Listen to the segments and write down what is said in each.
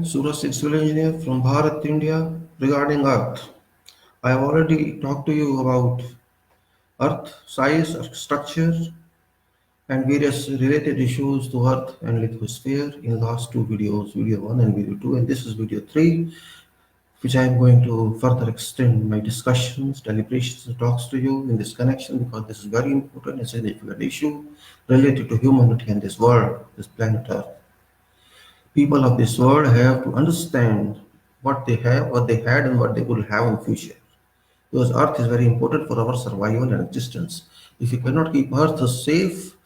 Suraj, civil engineer from Bharat, India, regarding Earth. I have already talked to you about Earth size, Earth structure, and various related issues to Earth and lithosphere in last two videos, video 1 and video 2, and this is video 3, which I am going to further extend my discussions, deliberations, and talks to you in this connection because this is very important and significant issue related to humanity and this world, this planet Earth. People of this world have to understand what they have, what they had, and what they will have in future. Because Earth is very important for our survival and existence. If you cannot keep Earth safe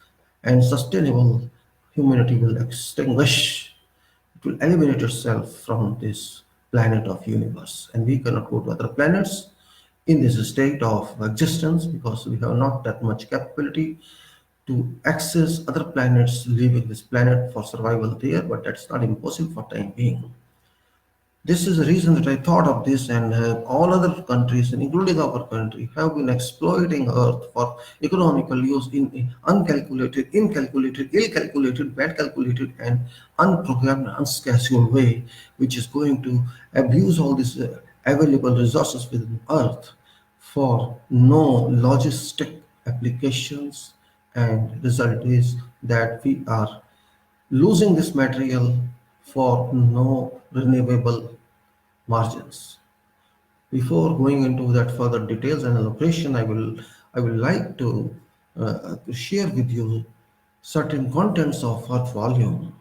and sustainable, humanity will extinguish. It will eliminate itself from this planet of universe, and we cannot go to other planets in this state of existence because we have not that much capability to access other planets, leaving this planet for survival there, but that's not impossible for time being. This is the reason that I thought of this, and all other countries, including our country, have been exploiting Earth for economical use in uncalculated, incalculated, ill-calculated, bad calculated, and unprogrammed, unscheduled way, which is going to abuse all these available resources within Earth for no logistic applications, and result is that we are losing this material for no renewable margins. Before going into that further details and elaboration, I will like to share with you certain contents of earth volume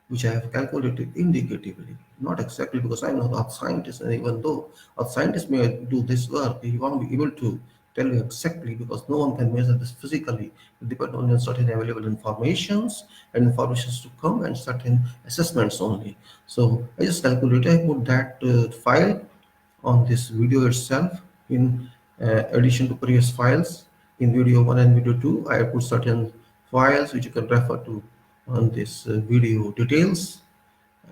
which I have calculated indicatively, not exactly because I'm not a scientist, and even though a scientist may do this work, he won't be able to tell you exactly because no one can measure this physically. It depends on certain available informations and informations to come and certain assessments only. So I just calculated, I put that file on this video itself in addition to previous files in video 1 and video 2. I put certain files which you can refer to on this video details,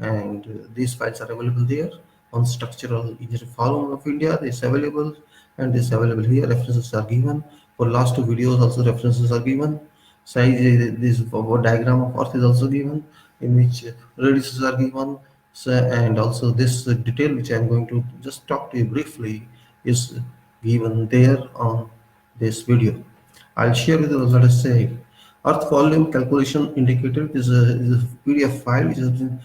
and these files are available there on structural engineering forum of India. This available, and this available here. References are given for last two videos. Also references are given. Size, this diagram of earth is also given, in which radiuses are given. So, and also this detail which I am going to just talk to you briefly is given there on this video. I'll share with you, let us say, Earth volume calculation indicator is a PDF file which has been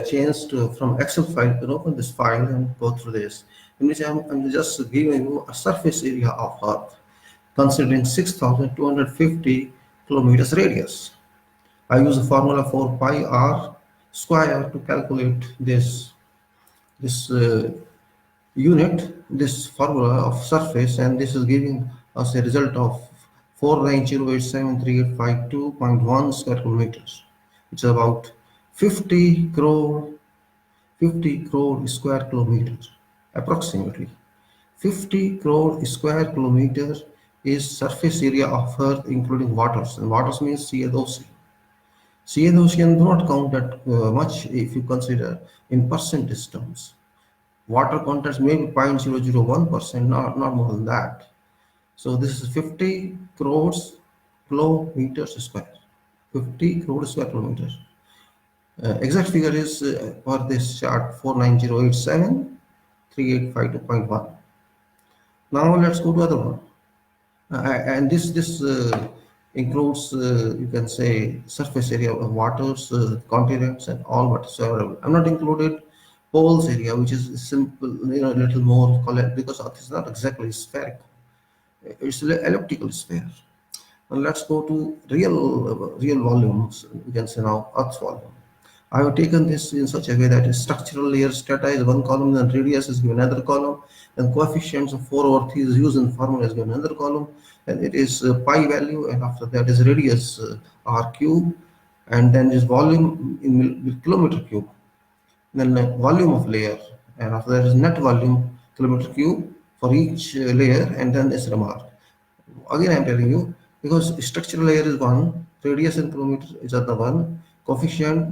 changed from Excel file. You can open this file and go through this, in which I'm just giving you a surface area of Earth, considering 6,250 kilometers radius. I use a formula for pi r square to calculate this unit, this formula of surface, and this is giving us a result of 490873852.1 square kilometers, which is about 50 crore square kilometers approximately. 50 crore square kilometers is surface area of Earth, including waters, and waters means sea and ocean. Sea and ocean do not count that much if you consider in percentage terms. Water content may be 0.001%, not more than that. So this is 50 crores kilometers square. 50 crore square kilometers. Exact figure is for this chart 490873852.1. Now let's go to other one. And this includes you can say surface area of waters, continents, and all whatsoever. I'm not included poles area, which is simple, a little more because Earth is not exactly spherical. It's an elliptical sphere. And let's go to real volumes. We can say now Earth's volume. I have taken this in such a way that structural layer strata is one column, and radius is given another column, and coefficients of 4/3 is used in formula is given another column, and it is pi value, and after that is radius r cube, and then is volume in kilometer cube, then volume of layer, and after that is net volume kilometer cube for each layer, and then this remark. Again, I am telling you, because structural layer is one, radius in kilometers is other one, coefficient,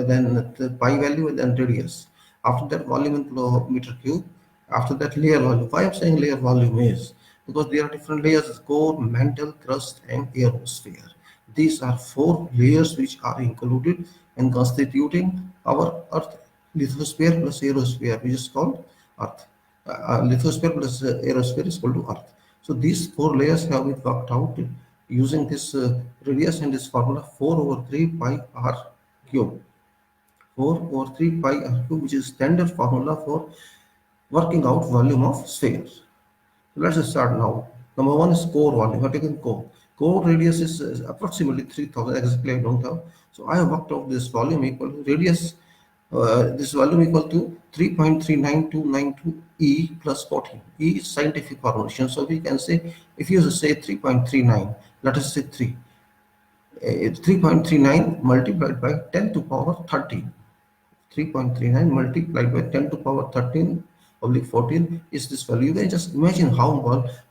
then the pi value, and then radius. After that, volume in kilometer cube. After that, layer volume. Why I am saying layer volume is because there are different layers: core, mantle, crust, and aerosphere. These are four layers which are included and constituting our Earth lithosphere plus aerosphere, which is called Earth. Lithosphere plus aerosphere is equal to Earth. So these four layers have been worked out using this radius and this formula 4 over 3 pi r cube. 4 over 3 pi r cube, which is standard formula for working out volume of sphere. So let's start now. Number one is core volume. We're taking core. Core radius is approximately 3000 exactly. I don't have. So I have worked out this volume equal to radius. This volume equal to 3.39292 E plus 14. E is scientific formulation. So we can say, if you say 3.39, let us say 3. 3.39 multiplied by 10 to power 13. 3.39 multiplied by 10 to power 13 oblique 14 is this value. You can just imagine how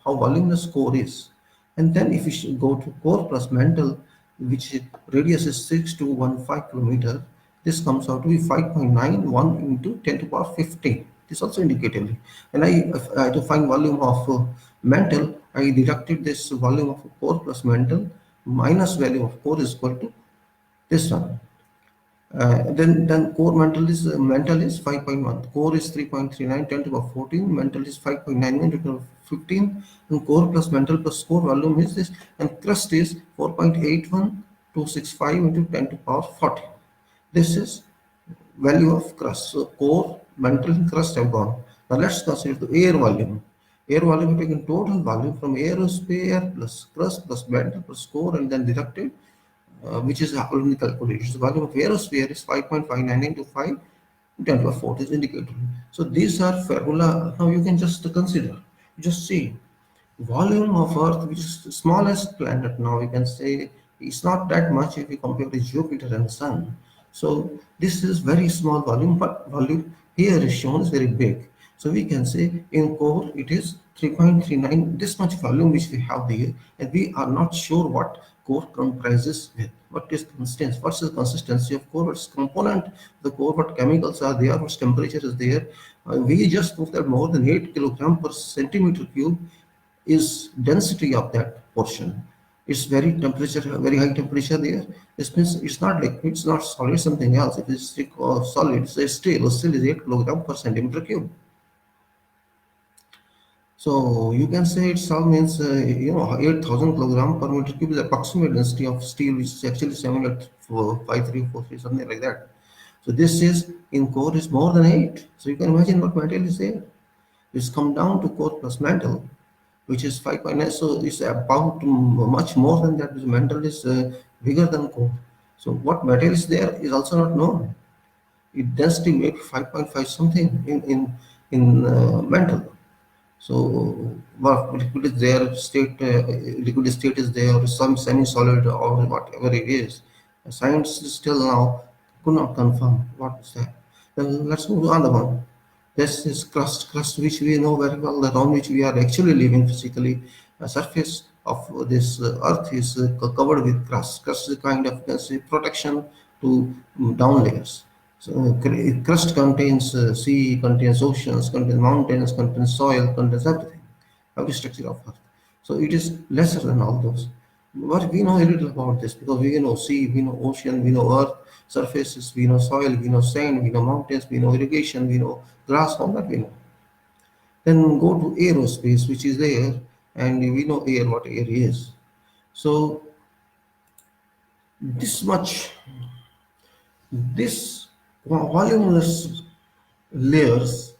voluminous core is. And then if you go to core plus mantle, which radius is 6215 kilometer, this comes out to be 5.91 into 10 to power 15. This also indicatively. And if I had to find volume of mantle, I deducted this volume of core plus mantle minus value of core is equal to this one. Then core mental is 5.1. Core is 3.39 10 to the power 14. Mental is 5.91 10 to the power 15. And core plus mental plus core volume is this. And crust is 4.81265 into 10 to the power 14. This is value of crust. So core, mental, and crust have gone. Now let's consider the air volume. Air volume, we taken total volume from aerosphere plus crust plus mantle plus core and then deducted, which is already calculated. The volume of aerosphere is 5.599 into 5 10 to the 4 is indicated. So these are formula. Now you can just consider, just see volume of Earth, which is the smallest planet now, you can say it's not that much if you compare with Jupiter and Sun. So this is very small volume, but volume here is shown is very big. So we can say in core it is 3.39, this much volume which we have there, and we are not sure what core comprises with. What is consistency? What's the consistency of core? What's component of the core? What chemicals are there? What temperature is there? We just proved that more than 8 kilogram per centimeter cube is density of that portion. It's very temperature, very high temperature there. This means it's not liquid, it's not solid, something else. If it's solid, it's still is 8 kilogram per centimeter cube. So you can say it's all means 8,000 kilogram per meter cube is approximate density of steel, which is actually 7.5343, something like that. So this is in core is more than 8. So you can imagine what material is there. It's come down to core plus mantle, which is 5.9. So it's about much more than that. Because mantle is bigger than core. So what material is there is also not known. It density may be 5.5 something in mantle. So what liquid is there, liquid state is there, or some semi-solid or whatever it is. Science still now could not confirm what is that. Then let's move on the one. This is crust which we know very well, around which we are actually living physically. The surface of this earth is covered with crust. Crust is a kind of, you can say, protection to down layers. So crust contains sea, contains oceans, contains mountains, contains soil, contains everything, every structure of earth. So it is lesser than all those. But we know a little about this because we know sea, we know ocean, we know earth, surfaces, we know soil, we know sand, we know mountains, we know irrigation, we know grass, all that we know. Then go to aerospace, which is there, and we know air, what air is. So this voluminous layers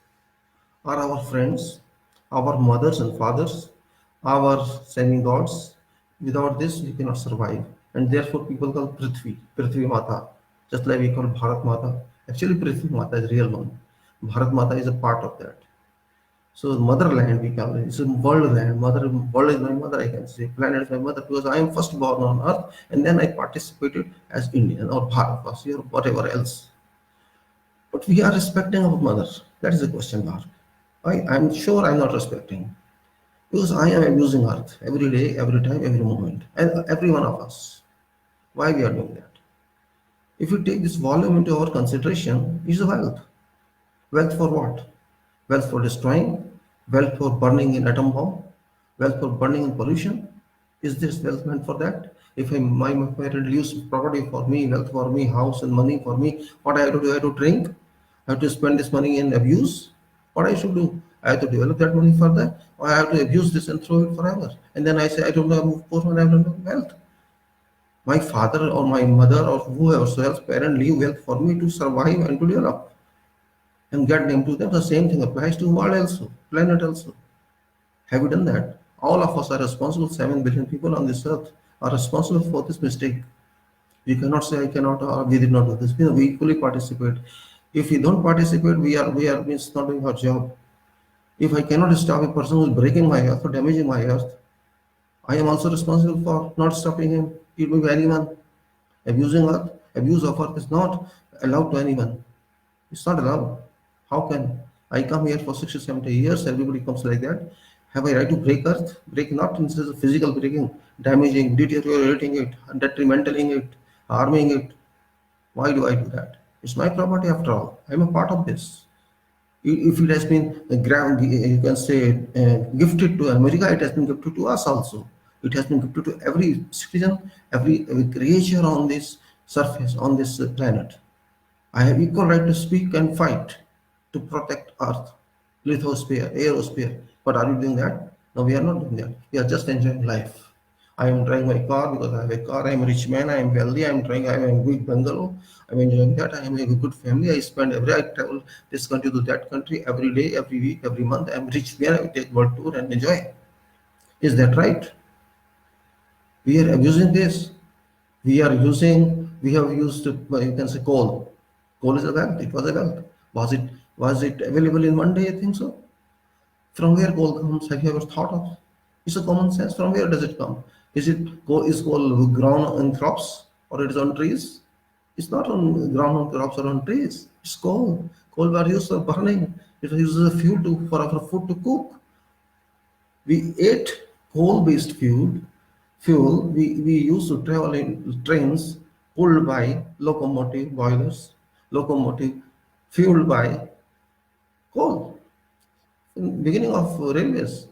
are our friends, our mothers and fathers, our semi-gods. Without this, we cannot survive. And therefore, people call Prithvi Mata, just like we call Bharat Mata. Actually, Prithvi Mata is real one. Bharat Mata is a part of that. So motherland we call it. It's a world land. World is my mother, I can say. Planet is my mother because I am first born on earth and then I participated as Indian or Bharatvashi or whatever else. But we are respecting our mother. That is the question mark. I'm sure I'm not respecting because I am abusing earth every day, every time, every moment, and every one of us. Why we are doing that? If we take this volume into our consideration, is wealth. Wealth for what? Wealth for destroying, wealth for burning in atom bomb, wealth for burning in pollution. Is this wealth meant for that? If my parent leaves property for me, wealth for me, house and money for me, what I have to do? I have to drink. I have to spend this money in abuse. What I should do? I have to develop that money further, or I have to abuse this and throw it forever. And then I say I don't have poor and I don't have wealth. My father or my mother or whoever else parent leave wealth for me to survive and to develop and get them to them. The same thing applies to world also, planet also. Have you done that? All of us are responsible. 7 billion people on this earth are responsible for this mistake. We cannot say I cannot or we did not do this. We equally participate. If we don't participate, we are means not doing our job. If I cannot stop a person who is breaking my earth or damaging my earth, I am also responsible for not stopping him. It may be anyone. Abusing earth, abuse of earth is not allowed to anyone. It's not allowed. How can I come here for 60, 70 years? Everybody comes like that. Have I right to break earth? Break not in sense of physical breaking, damaging, deteriorating it, detrimentally it, harming it. Why do I do that? It's my property after all. I'm a part of this. If it has been you can say gifted to America, it has been gifted to us also. It has been gifted to every citizen, every creature on this surface, on this planet. I have equal right to speak and fight to protect Earth, lithosphere, aerosphere. But are you doing that? No, we are not doing that. We are just enjoying life. I am driving my car because I have a car. I am a rich man. I am wealthy. I am driving. I am a big bungalow. I am enjoying that. I am a good family. I spend I travel this country to that country every day, every week, every month. I am rich man. I take world tour and enjoy. Is that right? We are abusing this. We have used, you can say coal. Coal is a wealth. It was a wealth. Was it available in one day? I think so. From where coal comes? Have you ever thought of? It's a common sense. From where does it come? Is coal grown on crops or it is on trees? It's not on ground on crops or on trees. It's coal. Coal were used for burning. It was used as a fuel for our food to cook. We ate coal-based fuel. We used to travel in trains pulled by locomotive boilers, locomotive fueled by coal. In beginning of railways,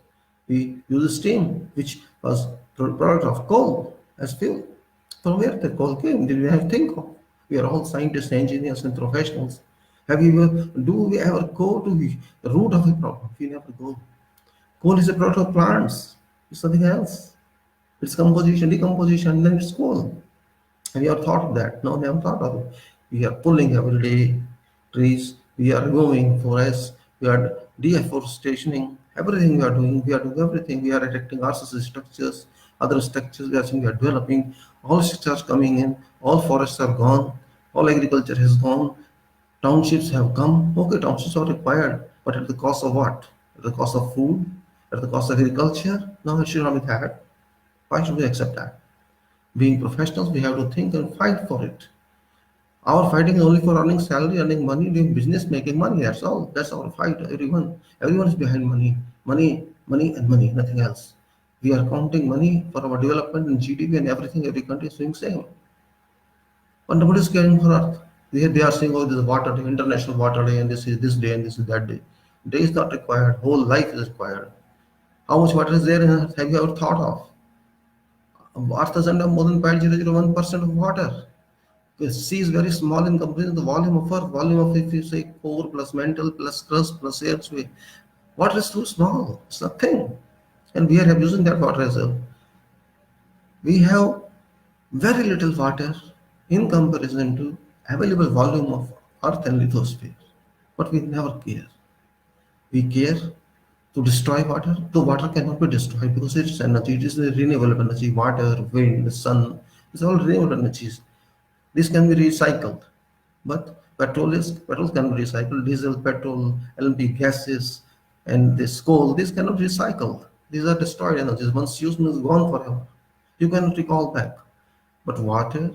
we used steam, which was product of coal as fuel. From where the coal came? Did we have to think of? We are all scientists, engineers, and professionals. Do we ever go to the root of the problem? We never go. Coal is a product of plants. It's nothing else. It's composition, decomposition, then it's coal. Have you ever thought of that? No, never thought of it. We are pulling every day trees, we are removing forests, we are deforestating, everything we are doing everything. We are erecting RCC structures, other structures we are developing, all structures coming in, all forests are gone, all agriculture has gone, townships have come. Okay, townships are required, but at the cost of what? At the cost of food, at the cost of agriculture? No, it should not be that. Why should we accept that? Being professionals, we have to think and fight for it. Our fighting is only for earning salary, earning money, doing business, making money. That's all. That's our fight. Everyone is behind money, money, and money. Nothing else. We are counting money for our development and GDP and everything. Every country is doing same. But nobody is caring for Earth. They are saying, "Oh, this is water day, International Water Day, and this is this day, and this is that day." Day is not required. Whole life is required. How much water is there in Earth? Have you ever thought of? Earth doesn't have more than 0.001% of water. The sea is very small in comparison to the volume of Earth. Volume of, if you say, core plus mantle plus crust plus air, water is too small. It's nothing. And we are abusing that water as well. We have very little water in comparison to available volume of Earth and lithosphere. But we never care. We care to destroy water. The water cannot be destroyed because it's energy. It is a renewable energy. Water, wind, the sun. It's all renewable energies. This can be recycled, but petrol can be recycled. Diesel, petrol, LNG gases, and this coal. This cannot be recycled. These are destroyed energies. Once used, means gone forever. You cannot recall back. But water,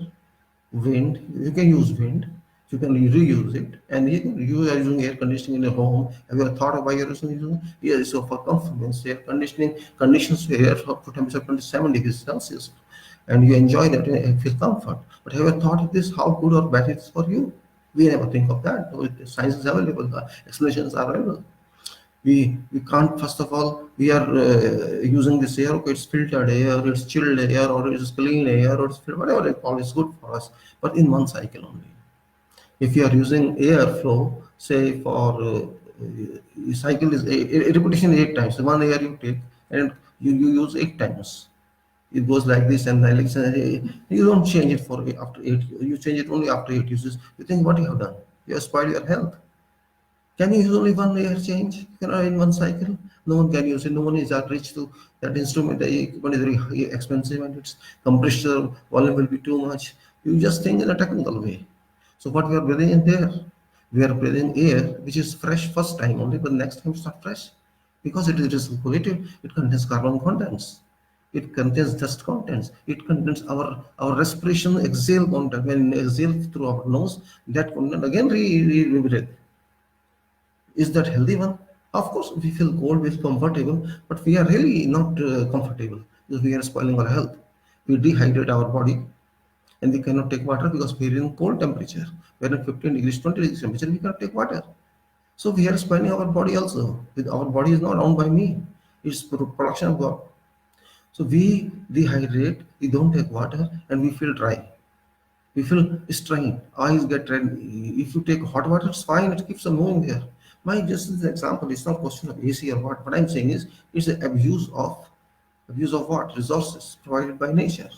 wind, you can use wind. You can reuse it, and you are using air conditioning in your home. Have you ever thought of why you're using? Yes, so for comfort, means air conditioning conditions air for temperature 27 degrees Celsius, and you enjoy that and feel comfort. But have you ever thought of this? How good or bad it is for you? We never think of that. Science is available. The explanations are available. We can't, first of all, we are using this air, okay, it's filtered air, it's chilled air, or it's clean air, or it's whatever they call it's good for us, but in one cycle only. If you are using airflow, say for cycle is a repetition 8 times. One air you take and you use 8 times. It goes like this, and like you don't change it for after 8. You change it only after 8 uses. You think what you have done? You have spoiled your health. Can you use only one air change? You cannot in one cycle. No one can use it. No one is that rich to that instrument. The equipment is very expensive, and its compressor volume will be too much. You just think in a technical way. So what we are breathing in there, we are breathing air which is fresh first time only, but next time it's not fresh because it is polluted. It contains carbon contents. It contains dust contents. It contains our respiration exhale content. When we exhale through our nose, that content again we breathe. Is that healthy one? Of course, we feel cold, we feel comfortable, but we are really not comfortable because we are spoiling our health. We dehydrate our body and we cannot take water because we are in cold temperature. We are in 15 degrees, 20 degrees temperature, we cannot take water. So we are spoiling our body also. Our body is not owned by me. It's production of God. So we dehydrate, we don't take water, and we feel dry. We feel strained, eyes get red. If you take hot water, it's fine, it keeps on moving there. My just as an example, it's not question of AC or what. What I'm saying is it's an abuse of what? Resources provided by nature.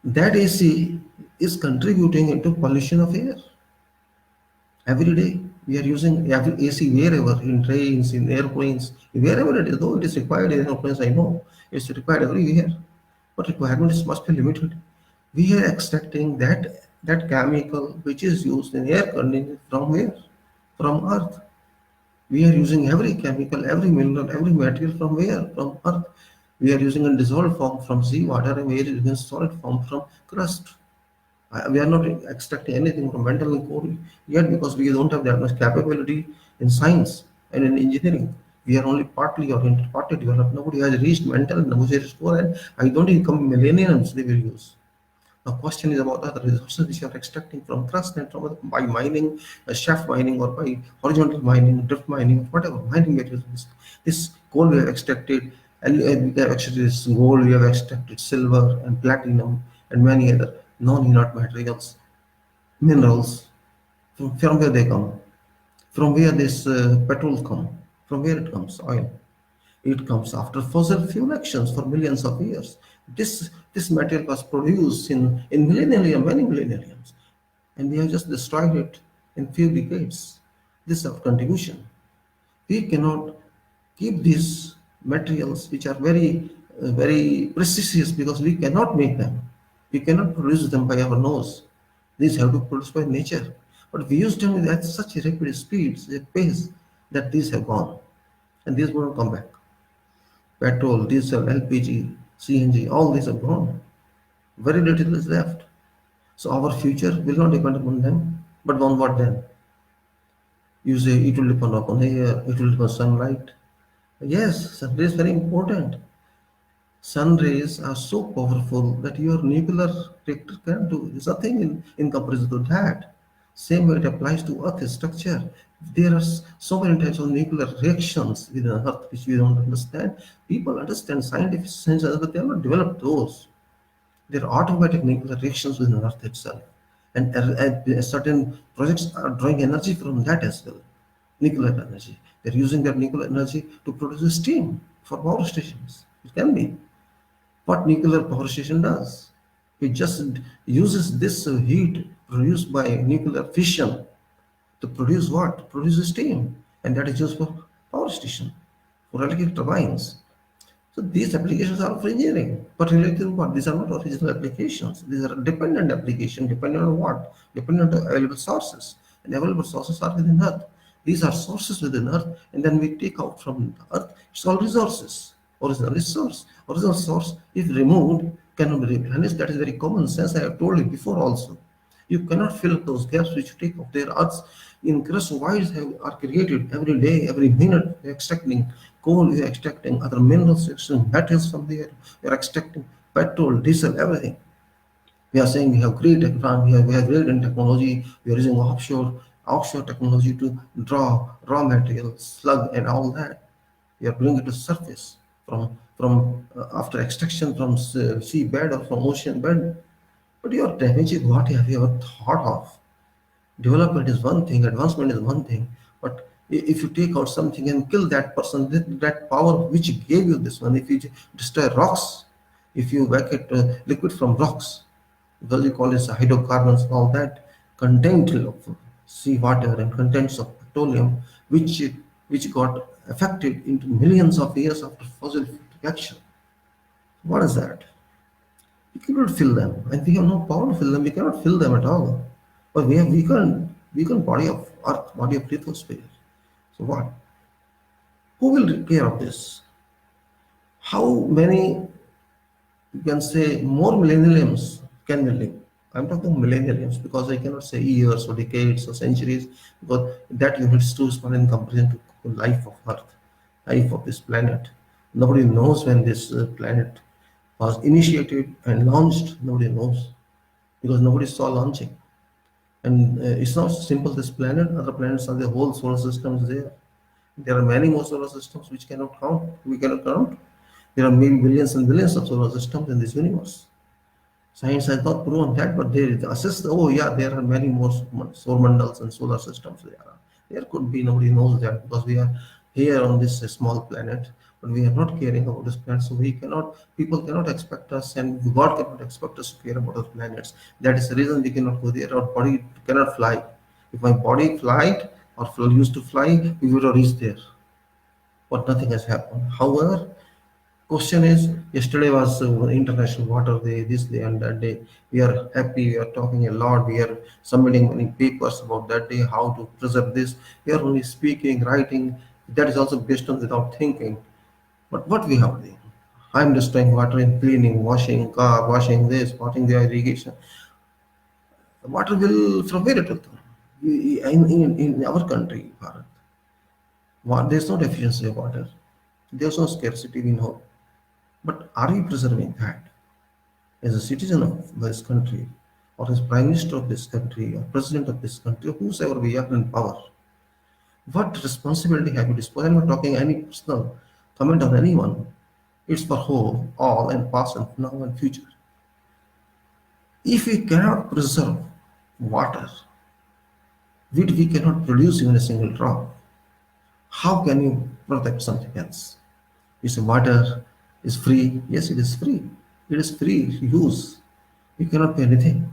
That AC is contributing into pollution of air. Every day we are using every AC wherever, in trains, in airplanes, wherever it is, though it is required in airplanes, I know it's required everywhere. But requirements must be limited. We are extracting that chemical which is used in air conditioning from where? From Earth. We are using every chemical, every mineral, every material from where? From Earth. We are using a dissolved form from seawater, and we are using solid form from crust. We are not extracting anything from mental and core yet because we don't have that much capability in science and in engineering. We are only partly oriented, partly developed. Nobody has reached mental and negotiated core, and I don't think come millenniums they will use. The question is about other resources which you are extracting from crust and from by mining, shaft mining, or by horizontal mining, drift mining, whatever mining materials. This coal we have extracted, and we have extracted this gold, we have extracted silver and platinum and many other non-inert materials, minerals. From where they come? From where this petrol come? From where it comes? Oil. It comes after fossil fuel actions for millions of years. This material was produced in millennia, many millenniums, and we have just destroyed it in few decades. This is our contribution. We cannot keep these materials which are very precious because we cannot make them. We cannot produce them by our nose. These have to be produced by nature. But we use them at such a rapid speed, such a pace that these have gone. And these will not come back. Petrol, diesel, LPG, CNG, all these are gone. Very little is left. So our future will not depend upon them, but on what then? You say it will depend upon air, it will depend on sunlight. Yes, sun rays very important. Sun rays are so powerful that your nuclear reactor can do. There's nothing in comparison to that. Same way it applies to Earth structure. There are so many types of nuclear reactions within Earth which we don't understand. People understand scientific science, but they have not developed those. There are automatic nuclear reactions within Earth itself. And certain projects are drawing energy from that as well. Nuclear energy. They're using their nuclear energy to produce steam for power stations. It can be. What nuclear power station does? It just uses this heat produced by nuclear fission to produce what? Produce steam. And that is used for power station, for electric turbines. So these applications are of engineering, but related to what? These are not original applications. These are dependent applications, dependent on what? Dependent on available sources. And available sources are within Earth. These are sources within Earth, and then we take out from Earth. It's all resources. Original resource. Original source, if removed, cannot be replenished. That is very common sense. I have told you before also. You cannot fill those gaps which you take of their earths. In crust voids are created every day, every minute. You're extracting coal, you're extracting other minerals, you're extracting metals from there, you're extracting petrol, diesel, everything. We are saying we have great advance, we have great in technology, we are using offshore. offshore technology to draw raw materials, slug, and all that. You are bringing it to surface from after extraction from sea bed or from ocean bed. But you are damaging what you have ever thought of. Development is one thing, advancement is one thing, but if you take out something and kill that person, that power which gave you this one, if you destroy rocks, if you evacuate liquid from rocks, because you call it hydrocarbons and all that, content of sea water and contents of petroleum, which got affected into millions of years after fossil fuel reaction. What is that? We cannot fill them, and we have no power to fill them. We cannot fill them at all. But we have weakened body of Earth, body of lithosphere. So what? Who will take care of this? How many, you can say, more millenniums can we live? I'm talking millenniums because I cannot say years or decades or centuries, because that unit is too small in comparison to life of Earth, life of this planet. Nobody knows when this planet was initiated and launched. Nobody knows because nobody saw launching. And it's not simple this planet, other planets are the whole solar systems there. There are many more solar systems which cannot count. We cannot count. There are maybe billions and billions of solar systems in this universe. Science has not proven that, but they assess, oh yeah, there are many more solar mandals and solar systems there are. There could be, nobody knows that because we are here on this small planet, but we are not caring about this planet. So people cannot expect us, and God cannot expect us to care about the planets. That is the reason we cannot go there. Our body cannot fly. If my body flight or used to fly, we would have reached there. But nothing has happened. However, question is, yesterday was International Water Day, this day and that day. We are happy, we are talking a lot, we are submitting many papers about that day, how to preserve this. We are only speaking, writing. That is also based on without thinking. But what we have done? I'm destroying water in cleaning, washing car, washing this, washing the irrigation. The water will, from where it will come? In our country, Bharat, there's no deficiency of water. There's no scarcity, we know. But are we preserving that? As a citizen of this country, or as Prime Minister of this country, or President of this country, or whosoever we are in power, what responsibility have you disposed? I'm not talking any personal comment on anyone. It's for whole, all, and past, and now, and future. If we cannot preserve water, which we cannot produce even a single drop, how can you protect something else? You say water is free. Yes, it is free. It is free use. You cannot pay anything.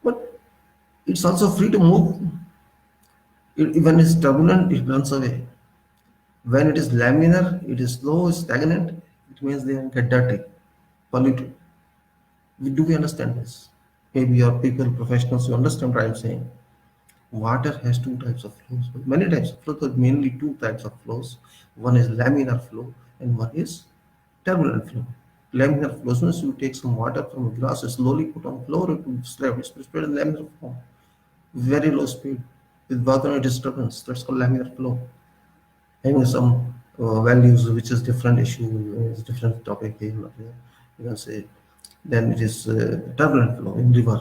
But it's also free to move. When it's turbulent, it runs away. When it is laminar, it is slow, stagnant. It means they get dirty, polluted. Do we understand this? Maybe your people, professionals, you understand what I'm saying. Water has two types of flows, many types of flows, but mainly two types of flows. One is laminar flow and one is turbulent flow. Laminar flows means you take some water from a glass, slowly put on floor, it will spread, it's spread in laminar form. Very low speed without any disturbance. That's called laminar flow. Having some values which is different issue, is different topic here. You can say then it is turbulent flow in river.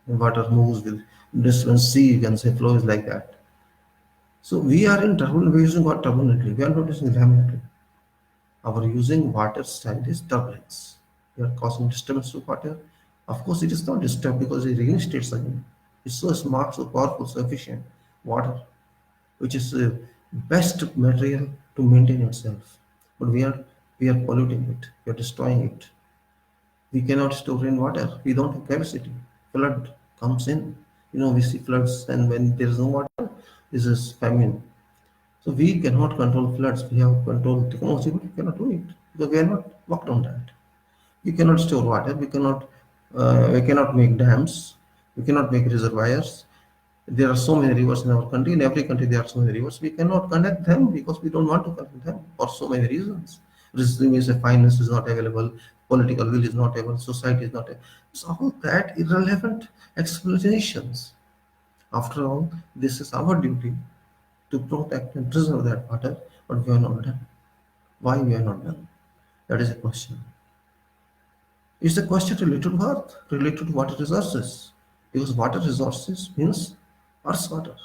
The water moves with distance sea, you can say flow is like that. So we are in turbulent, we are using water turbulently. We are not using laminarly. Our using water style is turbulence. We are causing disturbance to water. Of course, it is not disturbed because it reinstates again. It's so smart, so powerful, so efficient. Water, which is the best material to maintain itself. But we are polluting it. We are destroying it. We cannot store in water. We don't have capacity. Flood comes in. We see floods, and when there is no water, this is famine. So we cannot control floods. We have control technology, but we cannot do it because we are not worked on that. We cannot store water. We cannot make dams. We cannot make reservoirs. There are so many rivers in our country. In every country, there are so many rivers. We cannot connect them because we don't want to connect them for so many reasons. Reason is finance is not available, political will is not available, society is not available. It's all that irrelevant explanations. After all, this is our duty to protect and preserve that water, but we are not done. Why we are not done? That is a question. It's a question related to earth, related to water resources. Because water resources means Earth's water.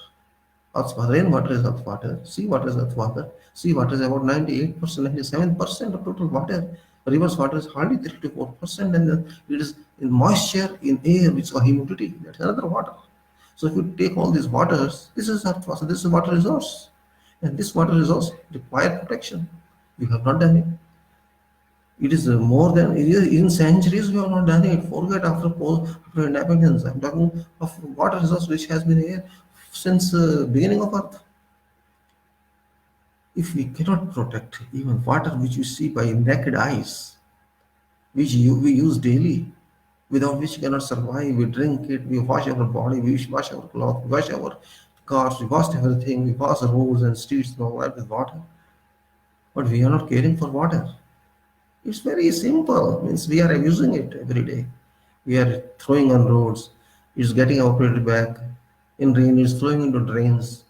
Rainwater is earth water. Sea water is earth water. Sea water is about 98%, 97% of total water. River's water is hardly 3 to 4%, and then it is in moisture in air, which is humidity. That's another water. So if you take all these waters, this is earth water, this is water resource. And this water resource require protection. We have not done it. It is more than it is in centuries we have not done it. Forget after independence. I'm talking of water resource which has been here since beginning of Earth. If we cannot protect even water which we see by naked eyes, which we use daily, without which we cannot survive, we drink it, we wash our body, we wash our clothes, we wash our cars, we wash everything, we pass the roads and streets and all that with water. But we are not caring for water. It's very simple. Means we are using it every day. We are throwing on roads. It's getting evaporated back. In rain, it's flowing into drains.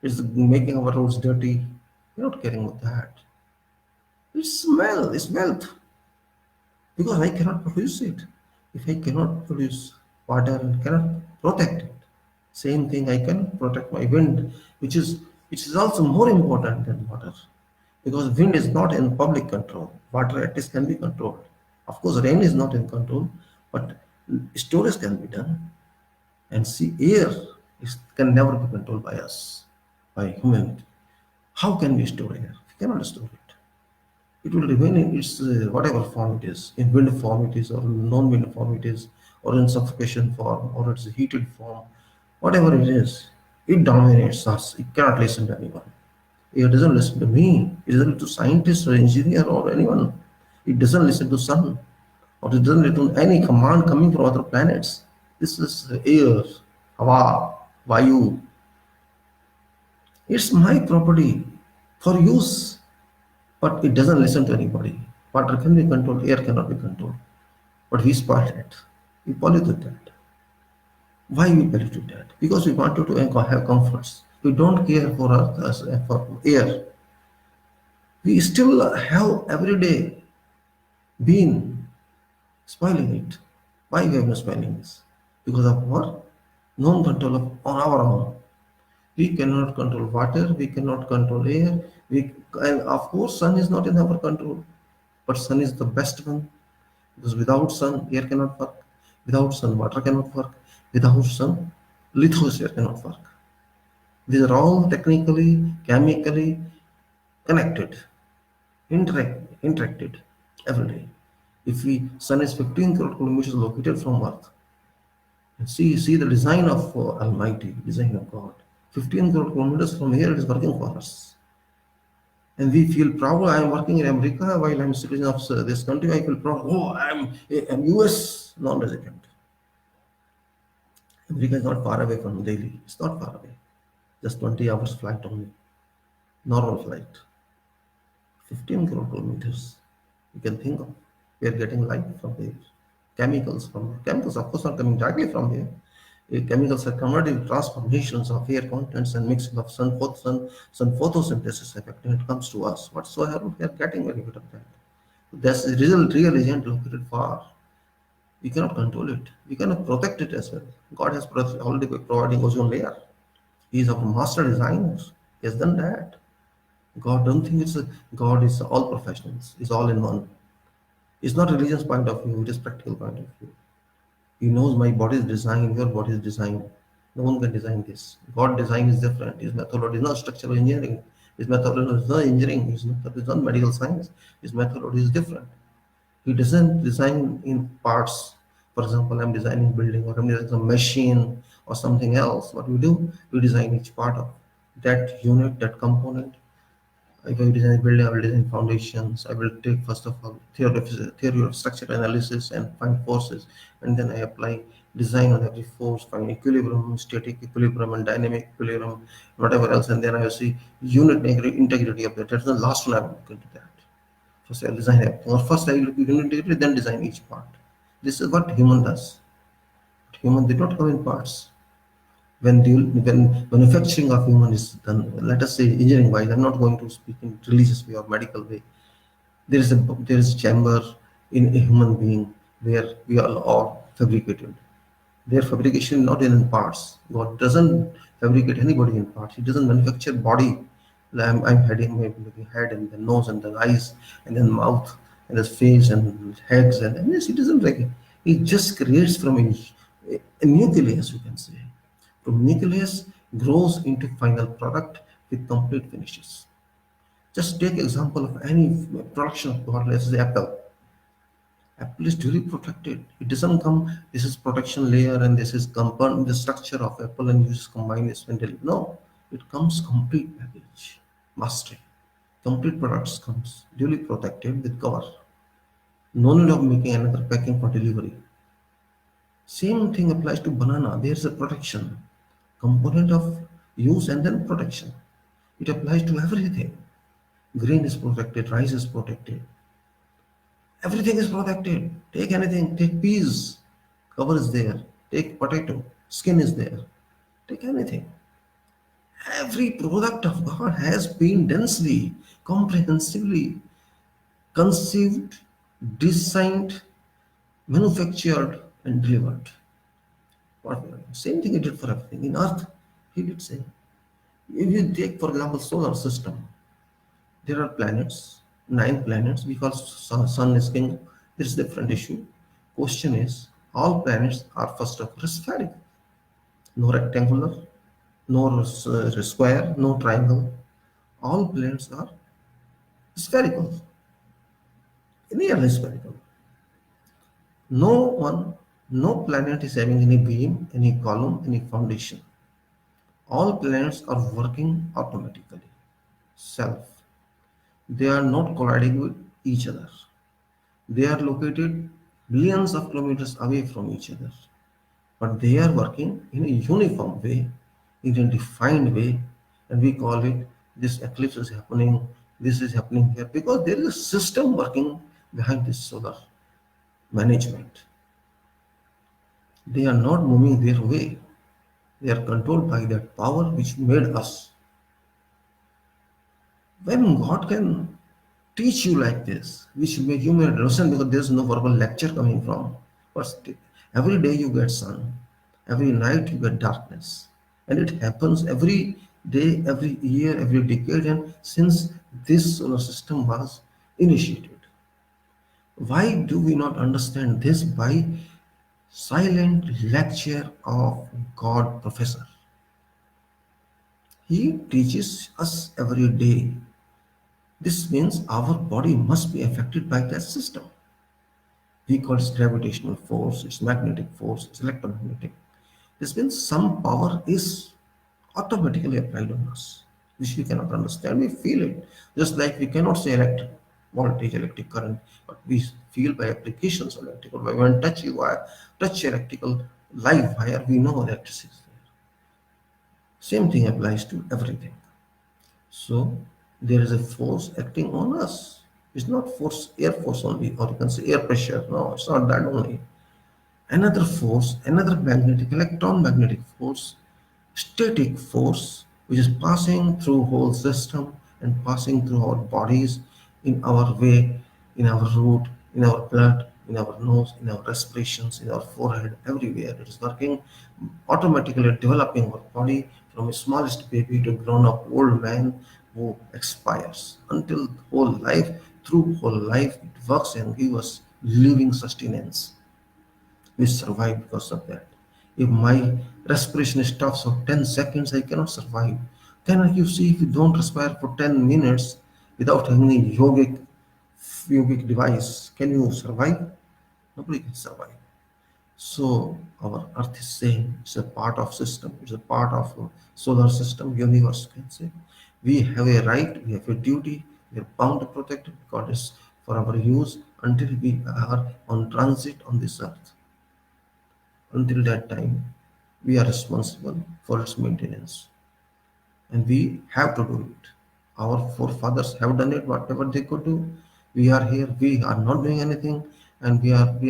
It's making our roads dirty. We're not caring about that. It's smell. It's wealth. Because I cannot produce it. If I cannot produce water and cannot protect it, same thing I can protect my wind, which is also more important than water. Because wind is not in public control. Water at least can be controlled. Of course, rain is not in control, but storage can be done. And see, air can never be controlled by us, by humanity. How can we store air? We cannot store it. It will remain in its whatever form it is, in wind form it is, or non-wind form it is, or in suffocation form, or its heated form, whatever it is, it dominates us. It cannot listen to anyone. It doesn't listen to me. It doesn't listen to scientists or engineer or anyone. It doesn't listen to sun, or it doesn't listen to any command coming from other planets. This is air, hava, vayu. It's my property for use, but it doesn't listen to anybody. Water can be controlled, air cannot be controlled. But we spoiled it. We polluted that. Why we polluted that? Because we wanted to have comforts. We don't care for us for air. We still have every day been spoiling it. Why we have been spoiling this? Because of our non-control on our own. We cannot control water, we cannot control air, and of course sun is not in our control. But sun is the best one, because without sun air cannot work, without sun water cannot work, without sun lithosphere cannot work. These are all technically, chemically connected, interacted every day. If we sun is 15 crore kilometers located from Earth, and see the design of Almighty, design of God. 15 crore kilometers from here, it is working for us. And we feel proud. I am working in America while I am a citizen of this country. I feel proud. Oh, I'm US non-resident. America is not far away from Delhi. It's not far away. Just 20 hours flight only. Normal flight. 15 crore kilometers. You can think of. We are getting light from there. Chemicals, of course, are coming directly from here. Chemicals are converted transformations of air contents and mixing of sun photosynthesis effect when it comes to us. Whatsoever, we are getting very good of that. That's the real agent located far. We cannot control it. We cannot protect it as well. God has already been providing ozone layer. He is our master designer. He has done that. God don't think God is all professionals. It's all in one. It's not religious point of view. It is practical point of view. He knows my body is designed, your body is designed. No one can design this. God design is different. His methodology is not structural engineering. His methodology is not engineering. His methodology is not medical science. His methodology is different. He doesn't design in parts. For example, I'm designing building or I'm designing a machine or something else. What we do, we design each part of that unit, that component. If I design a building, I will design foundations. I will take first of all theory of structure analysis and find forces, and then I apply design on every force, find equilibrium, static equilibrium, and dynamic equilibrium, whatever else, and then I will see unit integrity of that. That's the last one I will look into that. First I will design everything, or first I will look at unit integrity, then design each part. This is what human does. But human did not come in parts. When manufacturing of human is done, let us say engineering wise, I'm not going to speak in religious way or medical way. There is a chamber in a human being where we are all fabricated. Their fabrication is not in parts. God doesn't fabricate anybody in parts. He doesn't manufacture body. I'm heading my head and the nose and the eyes and then mouth and the face and heads and yes, he doesn't like it. He just creates from a nucleus, you can say. From nucleus grows into final product with complete finishes. Just take example of any production of God, let's say Apple. Apple is duly protected. It doesn't come, this is protection layer and this is compound, the structure of Apple and you just combine this and delete. No, it comes complete package, mastery. Complete products comes duly protected with cover. No need of making another packing for delivery. Same thing applies to banana. There's a protection. Component of use and then protection. It applies to everything. Grain is protected, rice is protected. Everything is protected. Take anything, take peas, cover is there. Take potato, skin is there. Take anything. Every product of God has been densely, comprehensively conceived, designed, manufactured, and delivered. What same thing he did for everything. In Earth, he did same. If you take, for example, solar system, there are planets, 9 planets, because sun is king. This is a different issue. Question is, all planets are first of all spherical, no rectangular, no square, no triangle. All planets are spherical, nearly spherical. No one, no planet is having any beam, any column, any foundation. All planets are working automatically, self. They are not colliding with each other. They are located billions of kilometers away from each other, but they are working in a uniform way, in a defined way, and we call it this eclipse is happening, this is happening here, because there is a system working behind this solar management. They are not moving their way. They are controlled by that power which made us. When God can teach you like this, which make you may understand because there's no verbal lecture coming from. But every day you get sun, every night you get darkness, and it happens every day, every year, every decade, and since this solar system was initiated. Why do we not understand this by silent lecture of God professor? He teaches us every day. This means our body must be affected by that system. We call it gravitational force, it's magnetic force, it's electromagnetic. This means some power is automatically applied on us, which we cannot understand. We feel it. Just like we cannot say electric voltage, electric current, but we feel by applications of electrical wire. When touch a wire, touch electrical live wire, we know electricity is there. Same thing applies to everything. So there is a force acting on us. It's not force, air force only, or you can say air pressure. No, it's not that only. Another force, another magnetic, electron magnetic force, static force, which is passing through whole system and passing through our bodies in our way, in our root, in our blood, in our nose, in our respirations, in our forehead, everywhere. It is working automatically, developing our body from a smallest baby to grown up old man who expires until whole life. Through whole life, it works and gives us living sustenance. We survive because of that. If my respiration stops for 10 seconds, I cannot survive. Then you see, if you don't respire for 10 minutes without having a yogic device, can you survive? Nobody can survive. So our Earth is saying it's a part of system, it's a part of solar system, universe can say. We have a right, we have a duty, we are bound to protect it because it's for our use until we are on transit on this earth. Until that time, we are responsible for its maintenance. And we have to do it. Our forefathers have done it, whatever they could do. We are here, we are not doing anything, and we have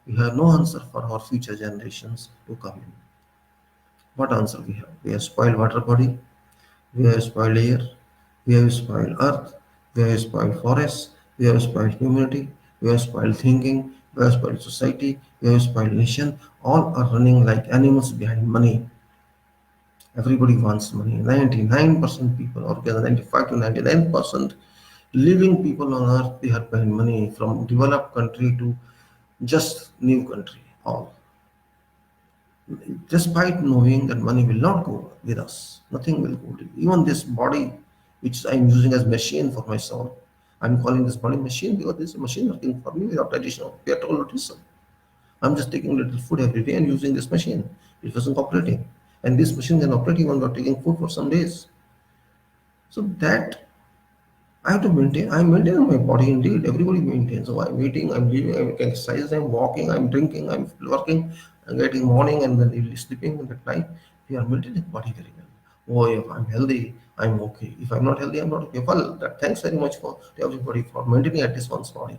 no answer for our future generations to come in. What answer we have? We have spoiled water body, we have spoiled air, we have spoiled earth, we have spoiled forests, we have spoiled humanity, we have spoiled thinking, we have spoiled society, we have spoiled nation. All are running like animals behind money. Everybody wants money. 99% people, or 95 to 99% living people on earth, they are behind money, from developed country to just new country. All, despite knowing that money will not go with us, nothing will go. Even this body, which I'm using as machine for my soul, I'm calling this body machine because this is a machine working for me without additional petrol or diesel. I'm just taking little food every day and using this machine. It wasn't operating. And this machine can operate even without taking food for some days. So that I have to maintain. I'm maintaining my body indeed. Everybody maintains. So I'm eating, I'm living, I'm exercising, I'm walking, I'm drinking, I'm working, I'm getting morning and then sleeping in the night. We are maintaining body very well. Oh, if I'm healthy, I'm okay. If I'm not healthy, I'm not okay. Well, that, thanks very much for to everybody for maintaining at least one's body.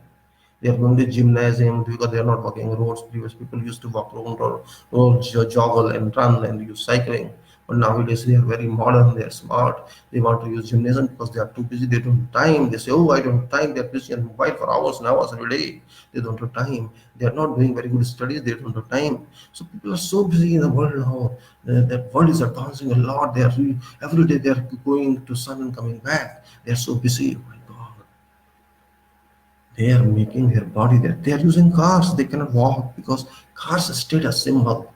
They are going to gymnasium because they are not walking roads. Previous people used to walk around or joggle and run and use cycling. But nowadays they are very modern, they are smart. They want to use gymnasium because they are too busy. They don't have time. They say, "Oh, I don't have time." They are busy on mobile for hours and hours every day. They don't have time. They are not doing very good studies. They don't have time. So people are so busy in the world now. That world is advancing a lot. They are every day they are going to sun and coming back. They are so busy. Oh my God. They are making their body there. They are using cars. They cannot walk because cars are status symbol.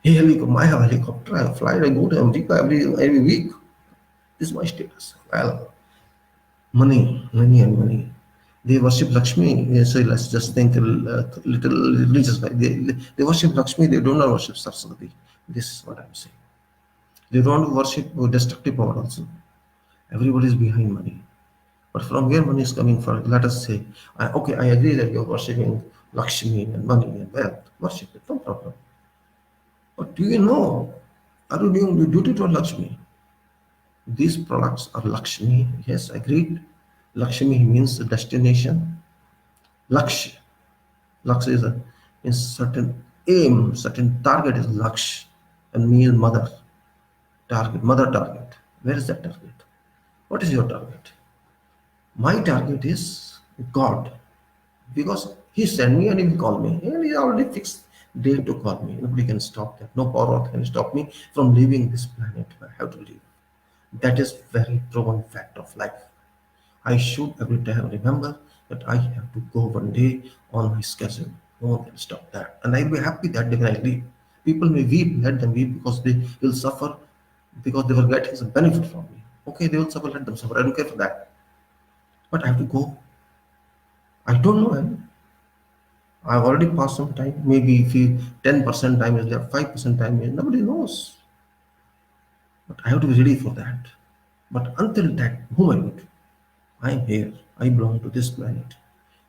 Hey, I have a helicopter. I fly. I go to America every week. This is my status. Well, money, and money. They worship Lakshmi. So let's just think a little religious. They worship Lakshmi. They do not worship Saraswati. This is what I'm saying. They don't worship destructive power also. Everybody is behind money. But from where money is coming from, let us say, okay, I agree that you're worshipping Lakshmi and money and wealth. Worship it, no problem. But do you know, are you doing the duty to Lakshmi? These products are Lakshmi. Yes, agreed. Lakshmi means the destination. Laksh. Laksh is a means certain aim, certain target is Laksh and means mother. Target, mother target. Where is that target? What is your target? My target is God. Because he sent me and he will call me. And he already fixed date to call me. Nobody can stop that. No power can stop me from leaving this planet. I have to leave. That is very proven fact of life. I should every time remember that I have to go one day on my schedule. No one can stop that. And I'll be happy that day when I leave. People may weep, let them weep because they will suffer because they will get some benefit from me. Okay, they will suffer, let them suffer. I don't care for that. But I have to go. I don't know him. I've already passed some time. Maybe if you 10% time is left, 5% time is nobody knows. But I have to be ready for that. But until that moment, I'm here. I belong to this planet.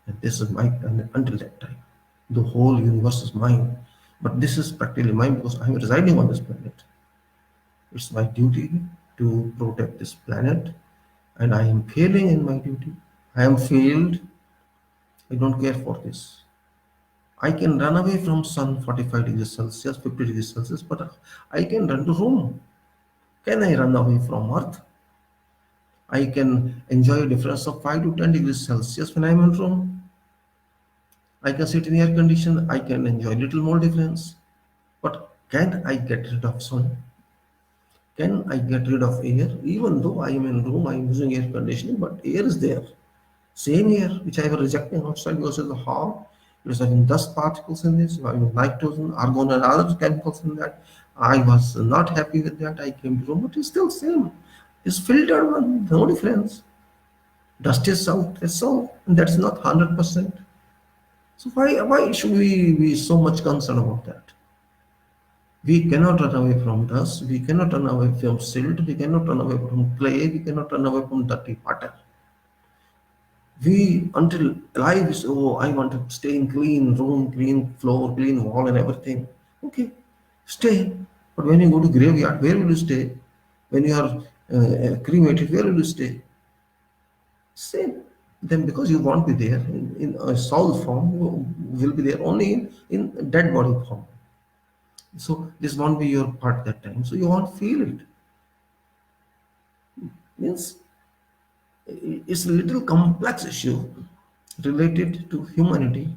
And this is my planet until that time. The whole universe is mine. But this is practically mine because I'm residing on this planet. It's my duty to protect this planet. And I am failing in my duty. I am failed. I don't care for this. I can run away from sun 45 degrees Celsius, 50 degrees Celsius, but I can run to room. Can I run away from Earth? I can enjoy a difference of 5 to 10 degrees Celsius when I'm in room. I can sit in air condition. I can enjoy little more difference. But can I get rid of sun? Can I get rid of air? Even though I am in room, I am using air conditioning, but air is there. Same air, which I was rejecting outside because of the harm. It was having dust particles in this, having nitrogen, argon, and other chemicals in that. I was not happy with that. I came to room, but it's still same. It's filtered one, no difference. Dust is out, that's all, and that's not 100%. So why should we be so much concerned about that? We cannot run away from dust. We cannot run away from silt. We cannot run away from clay. We cannot run away from dirty water. We until life is, oh, I want to stay in clean room, clean floor, clean wall, and everything. Okay, stay. But when you go to graveyard, where will you stay? When you are cremated, where will you stay? Same. Then because you won't be there in a soul form, you will be there only in dead body form. So this won't be your part that time. So you won't feel it. Means it's a little complex issue related to humanity.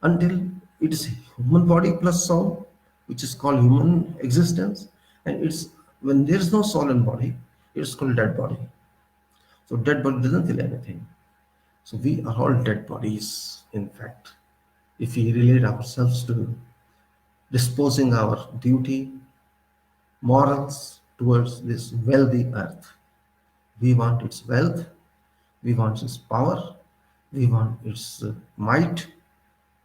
until it is human body plus soul, which is called human existence. And it's when there is no soul and body, it's called dead body. So dead body doesn't feel anything. So we are all dead bodies, in fact. If we relate ourselves to disposing our duty, morals towards this wealthy earth, we want its wealth, we want its power, we want its might,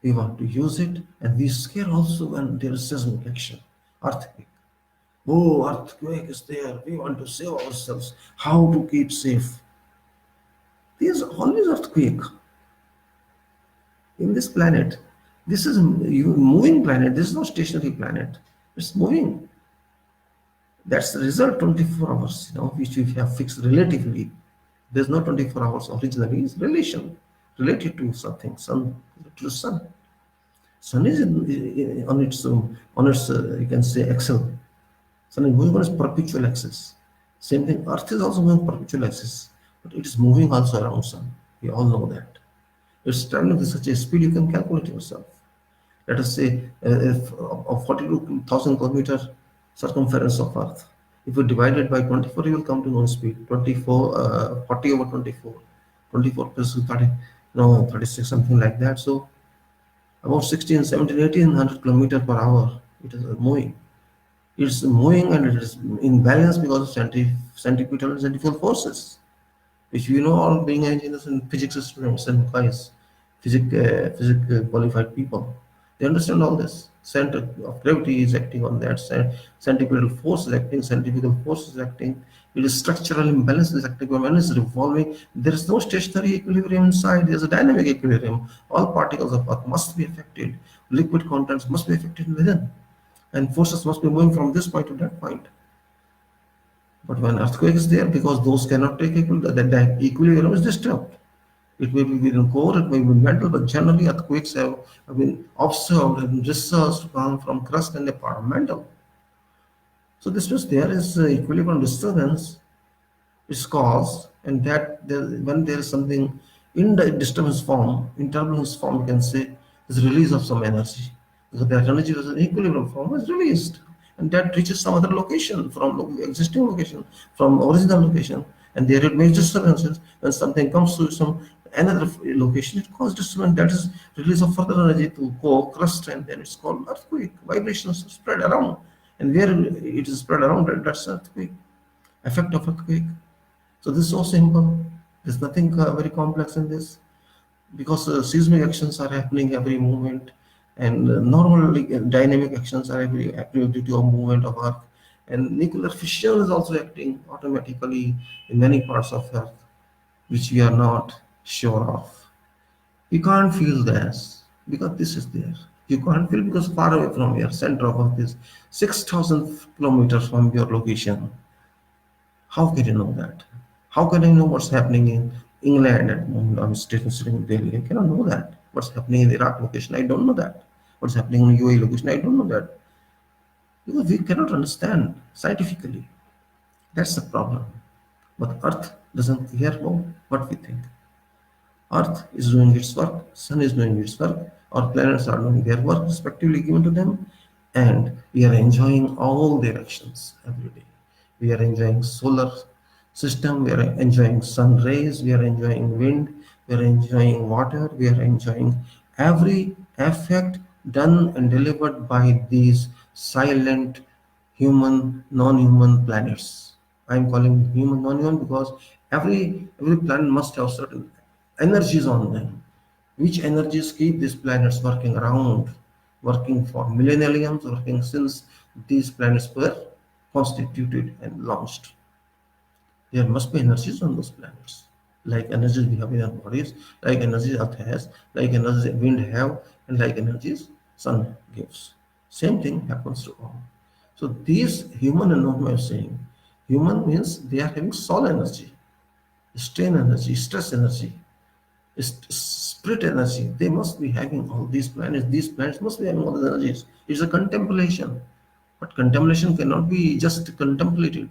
we want to use it, and we scare also when there is seismic action, earthquake. Oh, earthquake is there. We want to save ourselves. How to keep safe? There's always earthquake in this planet. This is a moving planet. This is not stationary planet. It's moving. That's the result 24 hours, which we have fixed relatively. There's no 24 hours originally. It's relation related to something, sun, to the sun. Sun is on its you can say axis. Sun is moving on its perpetual axis. Same thing, Earth is also moving perpetual axis, but it is moving also around Sun. We all know that. It's traveling with such a speed you can calculate yourself. Let us say if of 42,000 kilometer circumference of Earth. If you divide it by 24, you will come to know speed. 24, 40 over 24. 24 plus 30, no, 36, something like that. So about 16, 17, 1800 kilometer per hour. It is moving. It's moving and it is in balance because of centripetal and centrifugal forces, which we know all being engineers and physics students and guys, physics qualified people. They understand all this. Center of gravity is acting on that. Centripetal force is acting. Centrifugal force is acting. It is structural imbalance is acting. When it's revolving, there is no stationary equilibrium inside. There is a dynamic equilibrium. All particles of Earth must be affected. Liquid contents must be affected within, and forces must be moving from this point to that point. But when earthquake is there, because those cannot take equilibrium, the equilibrium is disturbed. It may be within core, it may be mental, but generally earthquakes have been observed and researched from crust and a part of mantle. So this means there is equilibrium disturbance is caused, and when there is something in the disturbance form, in turbulence form, you can say is release of some energy. Because that energy was in equilibrium form is released, and that reaches some other location from existing location, from original location, and there it makes disturbances. When something comes to some another location, it causes disturbance. That is release of further energy to core crust, and then it's called earthquake. Vibrations spread around, and where it is spread around, that's earthquake. Effect of earthquake. So this is so simple. There's nothing very complex in this, because seismic actions are happening every moment, and normally dynamic actions are every due to a movement of Earth, and nuclear fission is also acting automatically in many parts of Earth, which we are not sure of. You can't feel this because this is there. You can't feel because far away from your center of Earth is 6,000 kilometers from your location. How can you know that? How can I know what's happening in England at the moment? I'm sitting in Delhi. I cannot know that. What's happening in the Iraq location? I don't know that. What's happening in UAE location? I don't know that. Because we cannot understand scientifically. That's the problem. But Earth doesn't care about what we think. Earth is doing its work, Sun is doing its work, our planets are doing their work respectively given to them, and we are enjoying all their actions every day. We are enjoying solar system, we are enjoying sun rays, we are enjoying wind, we are enjoying water, we are enjoying every effect done and delivered by these silent human, non-human planets. I'm calling human non-human because every planet must have certain energies on them. Which energies keep these planets working around, working for millenniums, working since these planets were constituted and launched. There must be energies on those planets, like energies we have in our bodies, like energies Earth has, like energies wind have, and like energies sun gives. Same thing happens to all. So these human and non-human saying, human means they are having soul energy, strain energy, stress energy, spirit energy. They must be having all these planets. These planets must be having all these energies. It's a contemplation, but contemplation cannot be just contemplated.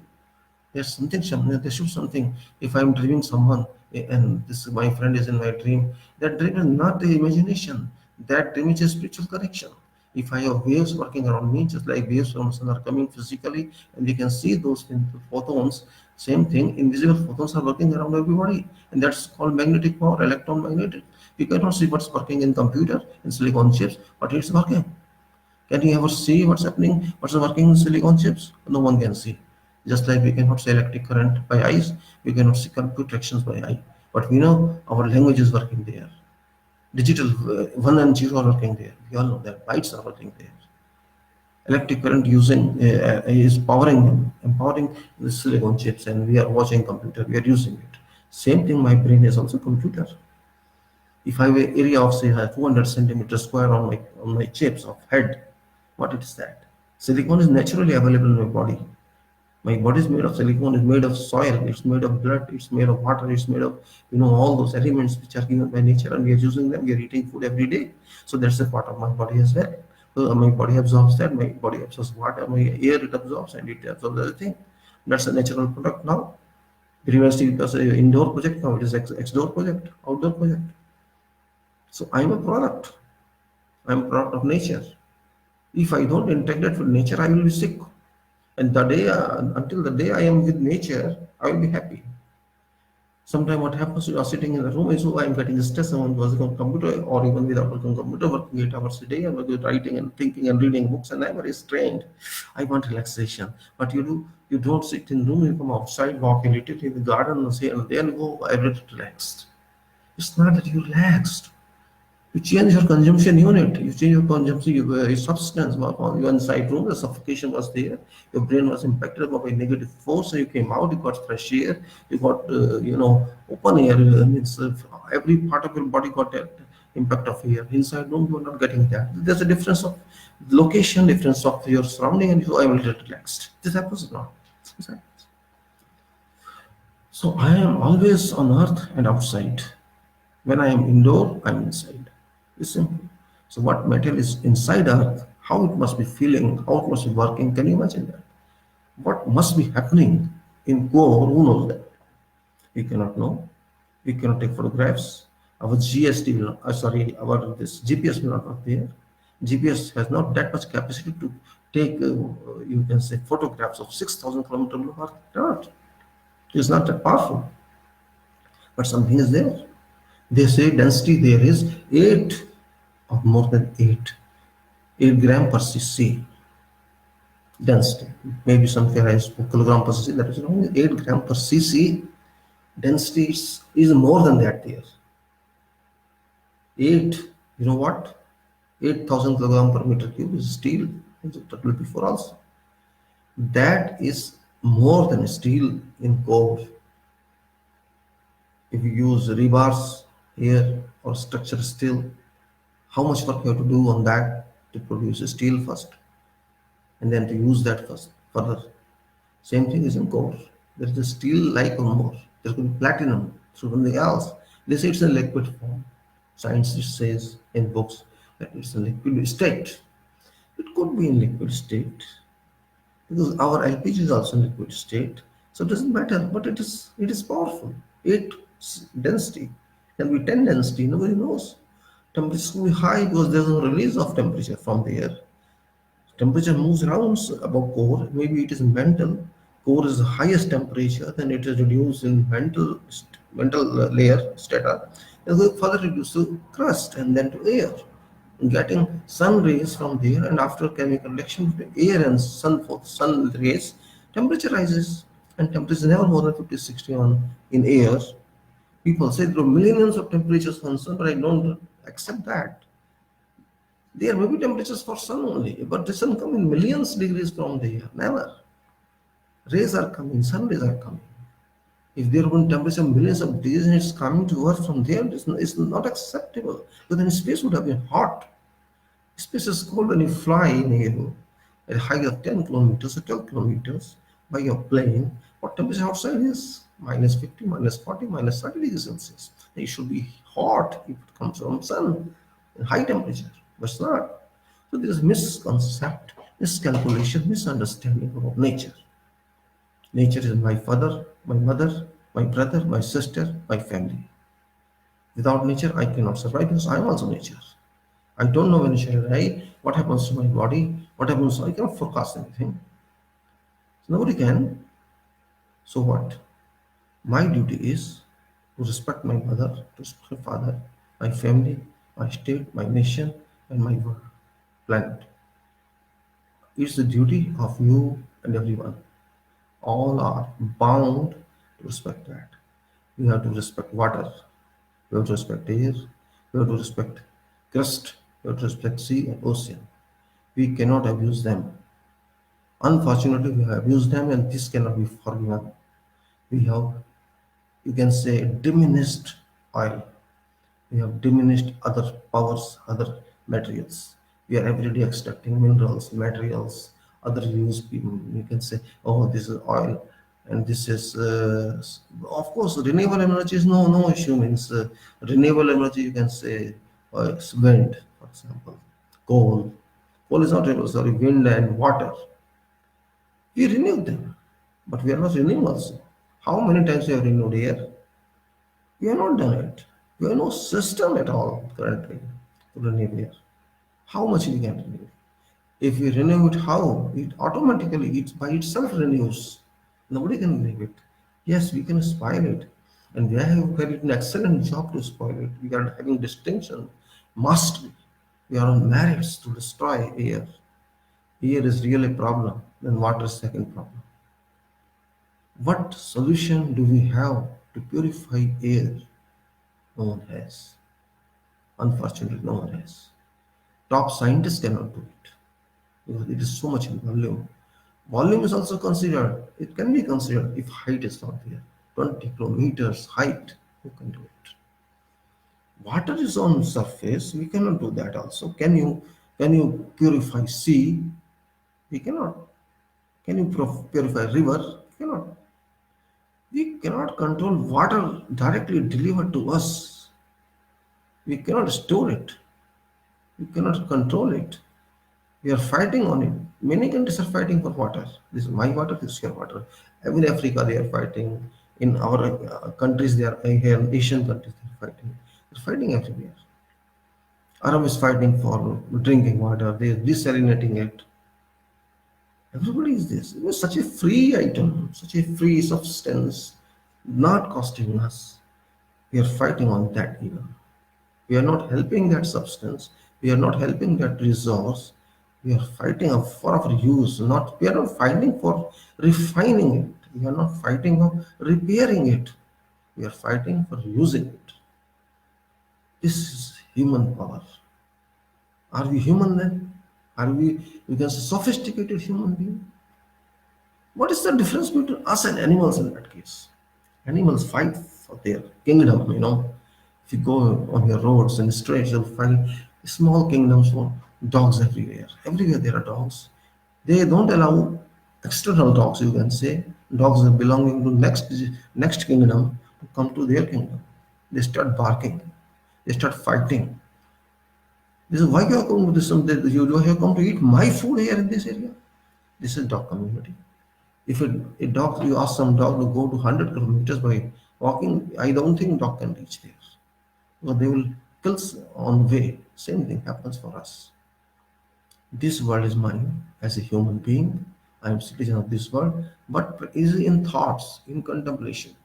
There's something, there should something. If I'm dreaming someone and this my friend is in my dream, that dream is not the imagination. That damages spiritual connection. If I have waves working around me, just like waves from the sun are coming physically, and we can see those photons, same thing, invisible photons are working around everybody, and that's called magnetic power, electron magnetic. You cannot see what's working in computer, in silicon chips, but it's working. Can you ever see what's happening, what's working in silicon chips? No one can see. Just like we cannot see electric current by eyes, we cannot see computer actions by eye. But we know our language is working there. Digital 1 and 0 are working there. We all know that bytes are working there. Electric current using is powering them, empowering the silicon chips, and we are watching computer. We are using it. Same thing. My brain is also computer. If I have an area of say 200 centimeters square on my chips of head, what it is that? Silicon is naturally available in my body. My body is made of silicon, is made of soil, it's made of blood, it's made of water, it's made of all those elements which are given by nature, and we are using them. We are eating food every day, so that's a part of my body as well. So my body absorbs that. My body absorbs water, my air it absorbs, and it absorbs everything. That's a natural product now. Previously it was an indoor project, now it is exdoor project, outdoor project. So I'm a product. I'm a product of nature. If I don't integrate with nature, I will be sick. And the day until the day I am with nature, I will be happy. Sometimes what happens, you are sitting in the room, is I am getting stressed. Someone working on computer, or even without working on computer, working 8 hours a day, and writing and thinking and reading books, and I'm very strained. I want relaxation, but you don't sit in the room. You come outside, walk a little in the garden, and say, and then go. I get relaxed. It's not that you relaxed. You change your consumption unit, you change your consumption your substance. You inside room, the suffocation was there, your brain was impacted by negative force, so you came out, you got fresh air, you got open air, means every part of your body got that impact of air. Inside room, you are not getting that. There's a difference of location, difference of your surrounding, and you are able to get relaxed. This happens now. This happens. So I am always on earth and outside. When I am indoor, I'm inside. It's simple. So what material is inside Earth, how it must be feeling, how it must be working, can you imagine that? What must be happening in core, who knows that? We cannot know. We cannot take photographs. Our GST will not, our this GPS will not work there. GPS has not that much capacity to take, you can say, photographs of 6,000 kilometers of Earth. It's not that powerful. But something is there. They say density there is 8 or more than 8 gram per cc density. Maybe somewhere I spoke kilogram per cc, that is only 8 gram per cc density is more than that there. 8, you know what? 8,000 kilogram per meter cube is steel, that will be for also. That is more than steel in core. If you use rebars here or structure steel, how much work you have to do on that to produce a steel first, and then to use that first further. Same thing is in core. There is a steel like or more. There could be platinum, something else. They say it's a liquid form. Science says in books that it's a liquid state. It could be in liquid state because our LPG is also in liquid state. So it doesn't matter, but it is powerful. 8 density can be 10 density. Nobody knows. Temperature will be high because there's no release of temperature from the air. Temperature moves around above core. Maybe it is mental. Core is the highest temperature, then it is reduced in mental layer strata, and will further reduce to crust and then to air. Getting sun rays from there, and after chemical reaction between air and sun rays, temperature rises, and temperature is never more than 50-61 in air. People say there are millions of temperatures on sun, but I don't accept that. There may be temperatures for sun only, but the sun come in millions degrees from there. Never. Rays are coming, sun rays are coming. If there were temperature millions of degrees and it's coming to Earth from there, it's not acceptable. But then space would have been hot. Space is cold when you fly in air at a height of 10 kilometers or 12 kilometers by your plane. What temperature outside is? Minus 50, minus 40, minus 30 degrees Celsius. It should be hot if it comes from sun, high temperature, but it's not. So there is misconcept, miscalculation, misunderstanding about nature. Nature is my father, my mother, my brother, my sister, my family. Without nature, I cannot survive because I am also nature. I don't know when shall I die, what happens to my body, what happens, I cannot forecast anything. Nobody can. So what? My duty is to respect my mother, to respect my father, my family, my state, my nation, and my world, planet. It's the duty of you and everyone. All are bound to respect that. You have to respect water, you have to respect air, you have to respect crust, you have to respect sea and ocean. We cannot abuse them. Unfortunately, we have abused them and this cannot be forgiven. We have, you can say, diminished oil. We have diminished other powers, other materials. We are every day extracting minerals, materials, other use. You can say, oh, this is oil, and this is, of course, renewable energy is no issue. Means renewable energy, you can say, it's wind, for example, coal. Coal is not renewable, sorry, wind and water. We renew them, but we are not renewing also. How many times we have renewed air? We have not done it. We have no system at all currently to renew air. How much we can renew? If we renew it, how? It automatically, it by itself renews. Nobody can renew it. Yes, we can spoil it. And we have carried an excellent job to spoil it. We are having distinction, mastery. We are on merits to destroy air. Air is really a problem. Then water is second problem. What solution do we have to purify air? No one has. Unfortunately, no one has. Top scientists cannot do it because it is so much in volume. Volume is also considered, it can be considered if height is not there. 20 kilometers height, who can do it? Water is on surface, we cannot do that also. Can you purify sea? We cannot. Can you purify river? We cannot. We cannot control water directly delivered to us. We cannot store it. We cannot control it. We are fighting on it. Many countries are fighting for water. This is my water, this is your water. In Africa, they are fighting. In our countries, they are here. In Asian countries, they are fighting. They're fighting everywhere. Arab is fighting for drinking water. They are desalinating it. Everybody is this. It was such a free item, such a free substance, not costing us. We are fighting on that even. We are not helping that substance. We are not helping that resource. We are fighting for our use. Not we are not fighting for refining it. We are not fighting for repairing it. We are fighting for using it. This is human power. Are we human then? Are we can say sophisticated human being? What is the difference between us and animals in that case? Animals fight for their kingdom. If you go on your roads and streets, you'll find small kingdoms for dogs everywhere. Everywhere there are dogs. They don't allow external dogs, you can say. Dogs are belonging to next kingdom to come to their kingdom. They start barking. They start fighting. This is why you have come to this. You have come to eat my food here in this area. This is dog community. If a dog, you ask some dog to go to 100 kilometers by walking, I don't think dog can reach there. Because they will kill on way. Same thing happens for us. This world is mine as a human being. I am citizen of this world, but is in thoughts, in contemplation,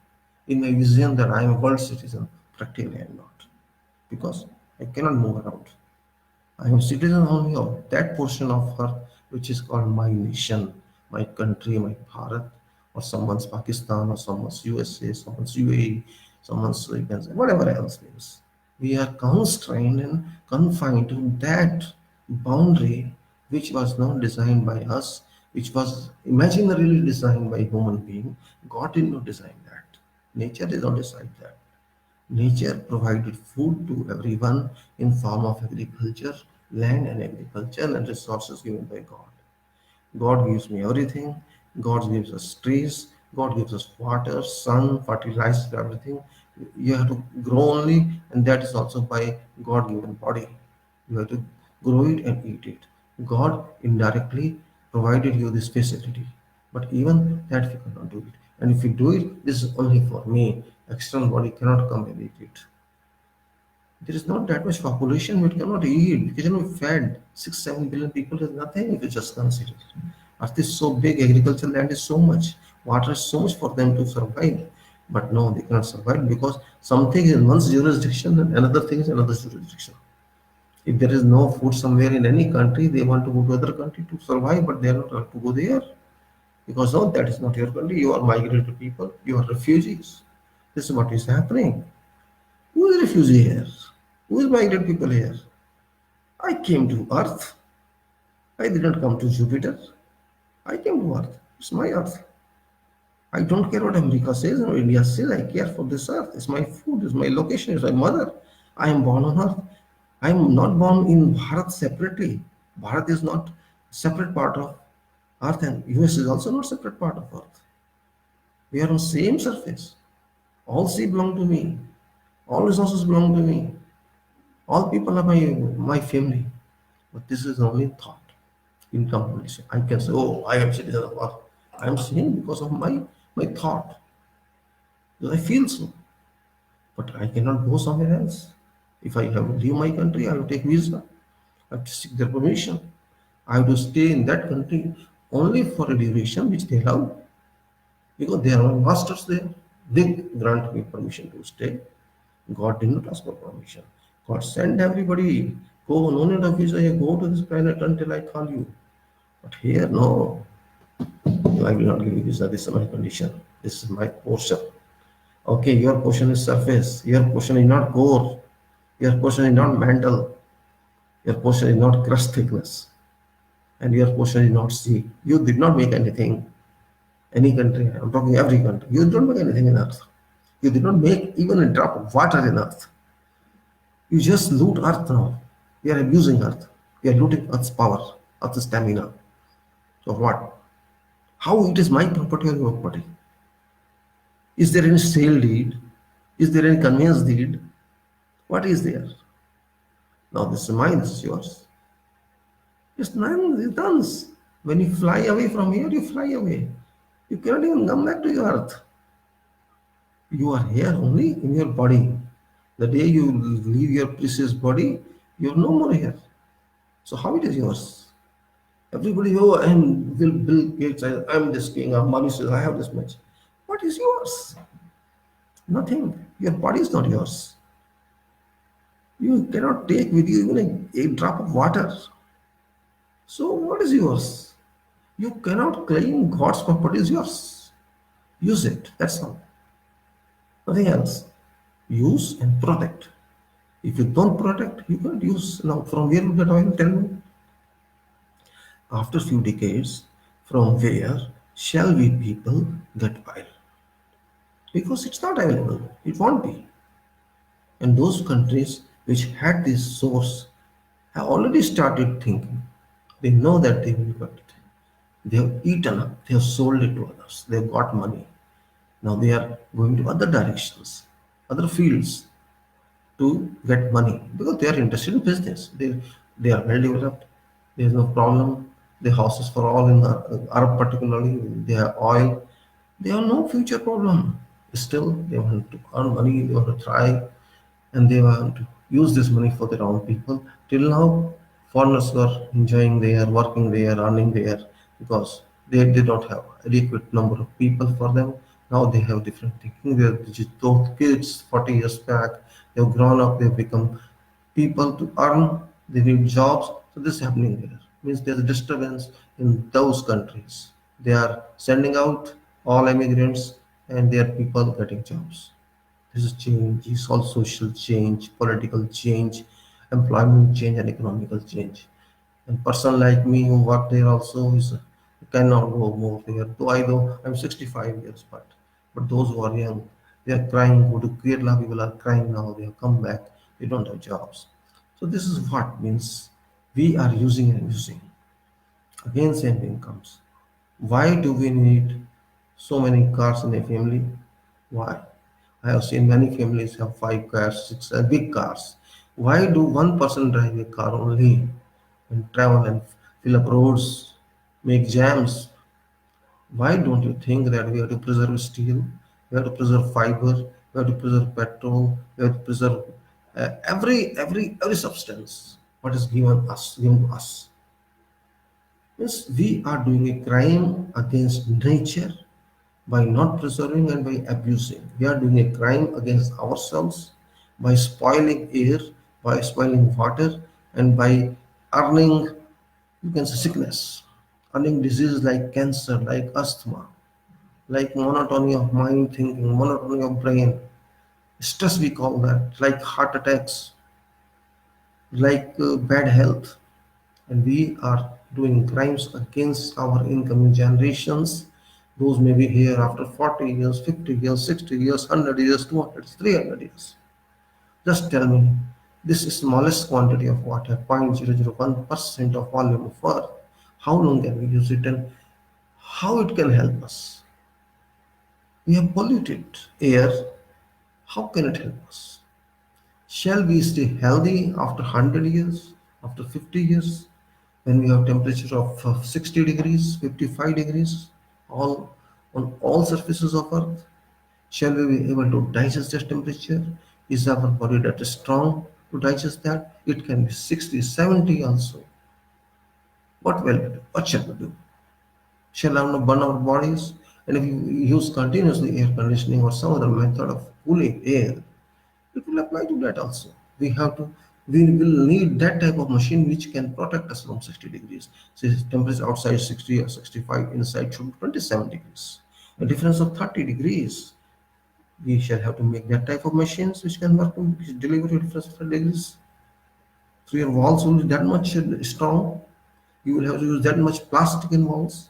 in my vision that I am a world citizen. Practically, I am not, because I cannot move around. I am citizen only of that portion of her which is called my nation, my country, my Bharat, or someone's Pakistan, or someone's USA, someone's UAE, someone's, you can say, whatever else means. We are constrained and confined to that boundary which was not designed by us, which was imaginarily designed by human being. God did not design that. Nature did not decide that. Nature provided food to everyone in form of agriculture, land and agriculture and resources given by God. God gives me everything. God gives us trees. God gives us water, sun, fertilizer, everything. You have to grow only, and that is also by God given body. You have to grow it and eat it. God indirectly provided you this facility. But even that we cannot do it. And if we do it, this is only for me. External body cannot come and eat it. There is not that much population, we cannot eat. We cannot be fed. 6, 7 billion people is nothing if you just consider. Earth is so big, agricultural land is so much, water is so much for them to survive. But no, they cannot survive because something is in one's jurisdiction and another thing is another jurisdiction. If there is no food somewhere in any country, they want to go to other country to survive, but they are not allowed to go there. Because no, that is not your country. You are migrated people, you are refugees. This is what is happening. Who is refugee here? Who is migrant people here? I came to Earth. I didn't come to Jupiter. I came to Earth. It's my Earth. I don't care what America says or India says. I care for this Earth. It's my food. It's my location. It's my mother. I am born on Earth. I am not born in Bharat separately. Bharat is not separate part of Earth, and US is also not separate part of Earth. We are on same surface. All sea belong to me. All resources belong to me. All people are my family. But this is only thought. In combination, I can say, oh, I am citizen of Earth. I am saying because of my thought. Because I feel so. But I cannot go somewhere else. If I have to leave my country, I have to take visa. I have to seek their permission. I have to stay in that country only for a duration which they allow. Because they are my masters there. They grant me permission to stay. God did not ask for permission. God sent everybody. Go, no need of visa. Go to this planet until I call you. But here, no. I will not give you visa. This is my condition. This is my portion. Okay, your portion is surface. Your portion is not core. Your portion is not mantle. Your portion is not crust thickness. And your portion is not sea. You did not make anything. Any country. I'm talking every country. You did not make anything in earth. You did not make even a drop of water in earth. You just loot earth now. You are abusing earth. You are looting earth's power, earth's stamina. So what? How it is my property or your property? Is there any sale deed? Is there any conveyance deed? What is there? Now this is mine, this is yours. It's none, it's none. When you fly away from here, you fly away. You cannot even come back to your earth. You are here only in your body. The day you leave your precious body, you are no more here. So how it is yours? Everybody, oh, I am Bill Gates, I am this king, money says I have this much. What is yours? Nothing. Your body is not yours. You cannot take with you even a drop of water. So what is yours? You cannot claim God's property is yours. Use it. That's all. Nothing else. Use and protect. If you don't protect, you can't use. Now, from where you get oil? Tell me. After few decades, from where shall we people get oil? Because it's not available. It won't be. And those countries which had this source have already started thinking. They know that they will get it. They have eaten up, they have sold it to others, they have got money. Now they are going to other directions, other fields to get money because they are interested in business. They are well developed. There is no problem. The houses for all in Arab particularly, they have oil. They have no future problem. Still, they want to earn money. They want to try and they want to use this money for their own people. Till now, foreigners were enjoying there, working there, earning there because they don't have adequate number of people for them. Now they have different thinking. They're just those kids 40 years back, they've grown up, they've become people to earn, they need jobs. So this is happening there. Means there's a disturbance in those countries. They are sending out all immigrants and their people getting jobs. This is change, is all social change, political change, employment change, and economical change. And person like me who work there also is cannot go more there. Though I'm 65 years, but those who are young, they are crying. Go to Kerala, people are crying now. They have come back. They don't have jobs. So this is what means we are using and using. Again, same thing comes. Why do we need so many cars in a family? Why? I have seen many families have 5 cars, 6 big cars. Why do one person drive a car only and travel and fill up roads, make jams? Why don't you think that we have to preserve steel, we have to preserve fiber, we have to preserve petrol, we have to preserve Every substance what is given to us means we are doing a crime against nature by not preserving and by abusing. We are doing a crime against ourselves by spoiling air, by spoiling water, and by earning, you can say, sickness, earning diseases like cancer, like asthma, like monotony of mind thinking, monotony of brain, stress we call that, like heart attacks, like bad health. And we are doing crimes against our incoming generations. Those may be here after 40 years, 50 years, 60 years, 100 years, 200, 300 years. Just tell me, this smallest quantity of water, 0.001% of volume of earth, how long can we use it and how it can help us? We have polluted air. How can it help us? Shall we stay healthy after 100 years, after 50 years, when we have temperature of 60 degrees, 55 degrees, all on all surfaces of Earth? Shall we be able to digest that temperature? Is our body that strong to digest that? It can be 60, 70 also. What will we do? What shall we do? Shall I not burn our bodies? And if you use continuously air conditioning or some other method of cooling air, it will apply to that also. We will need that type of machine which can protect us from 60 degrees. Say temperature outside 60 or 65, inside should be 27 degrees. A difference of 30 degrees. We shall have to make that type of machines which can work to deliver a difference of 30 degrees. So your walls will be that much strong. You will have to use that much plastic in walls.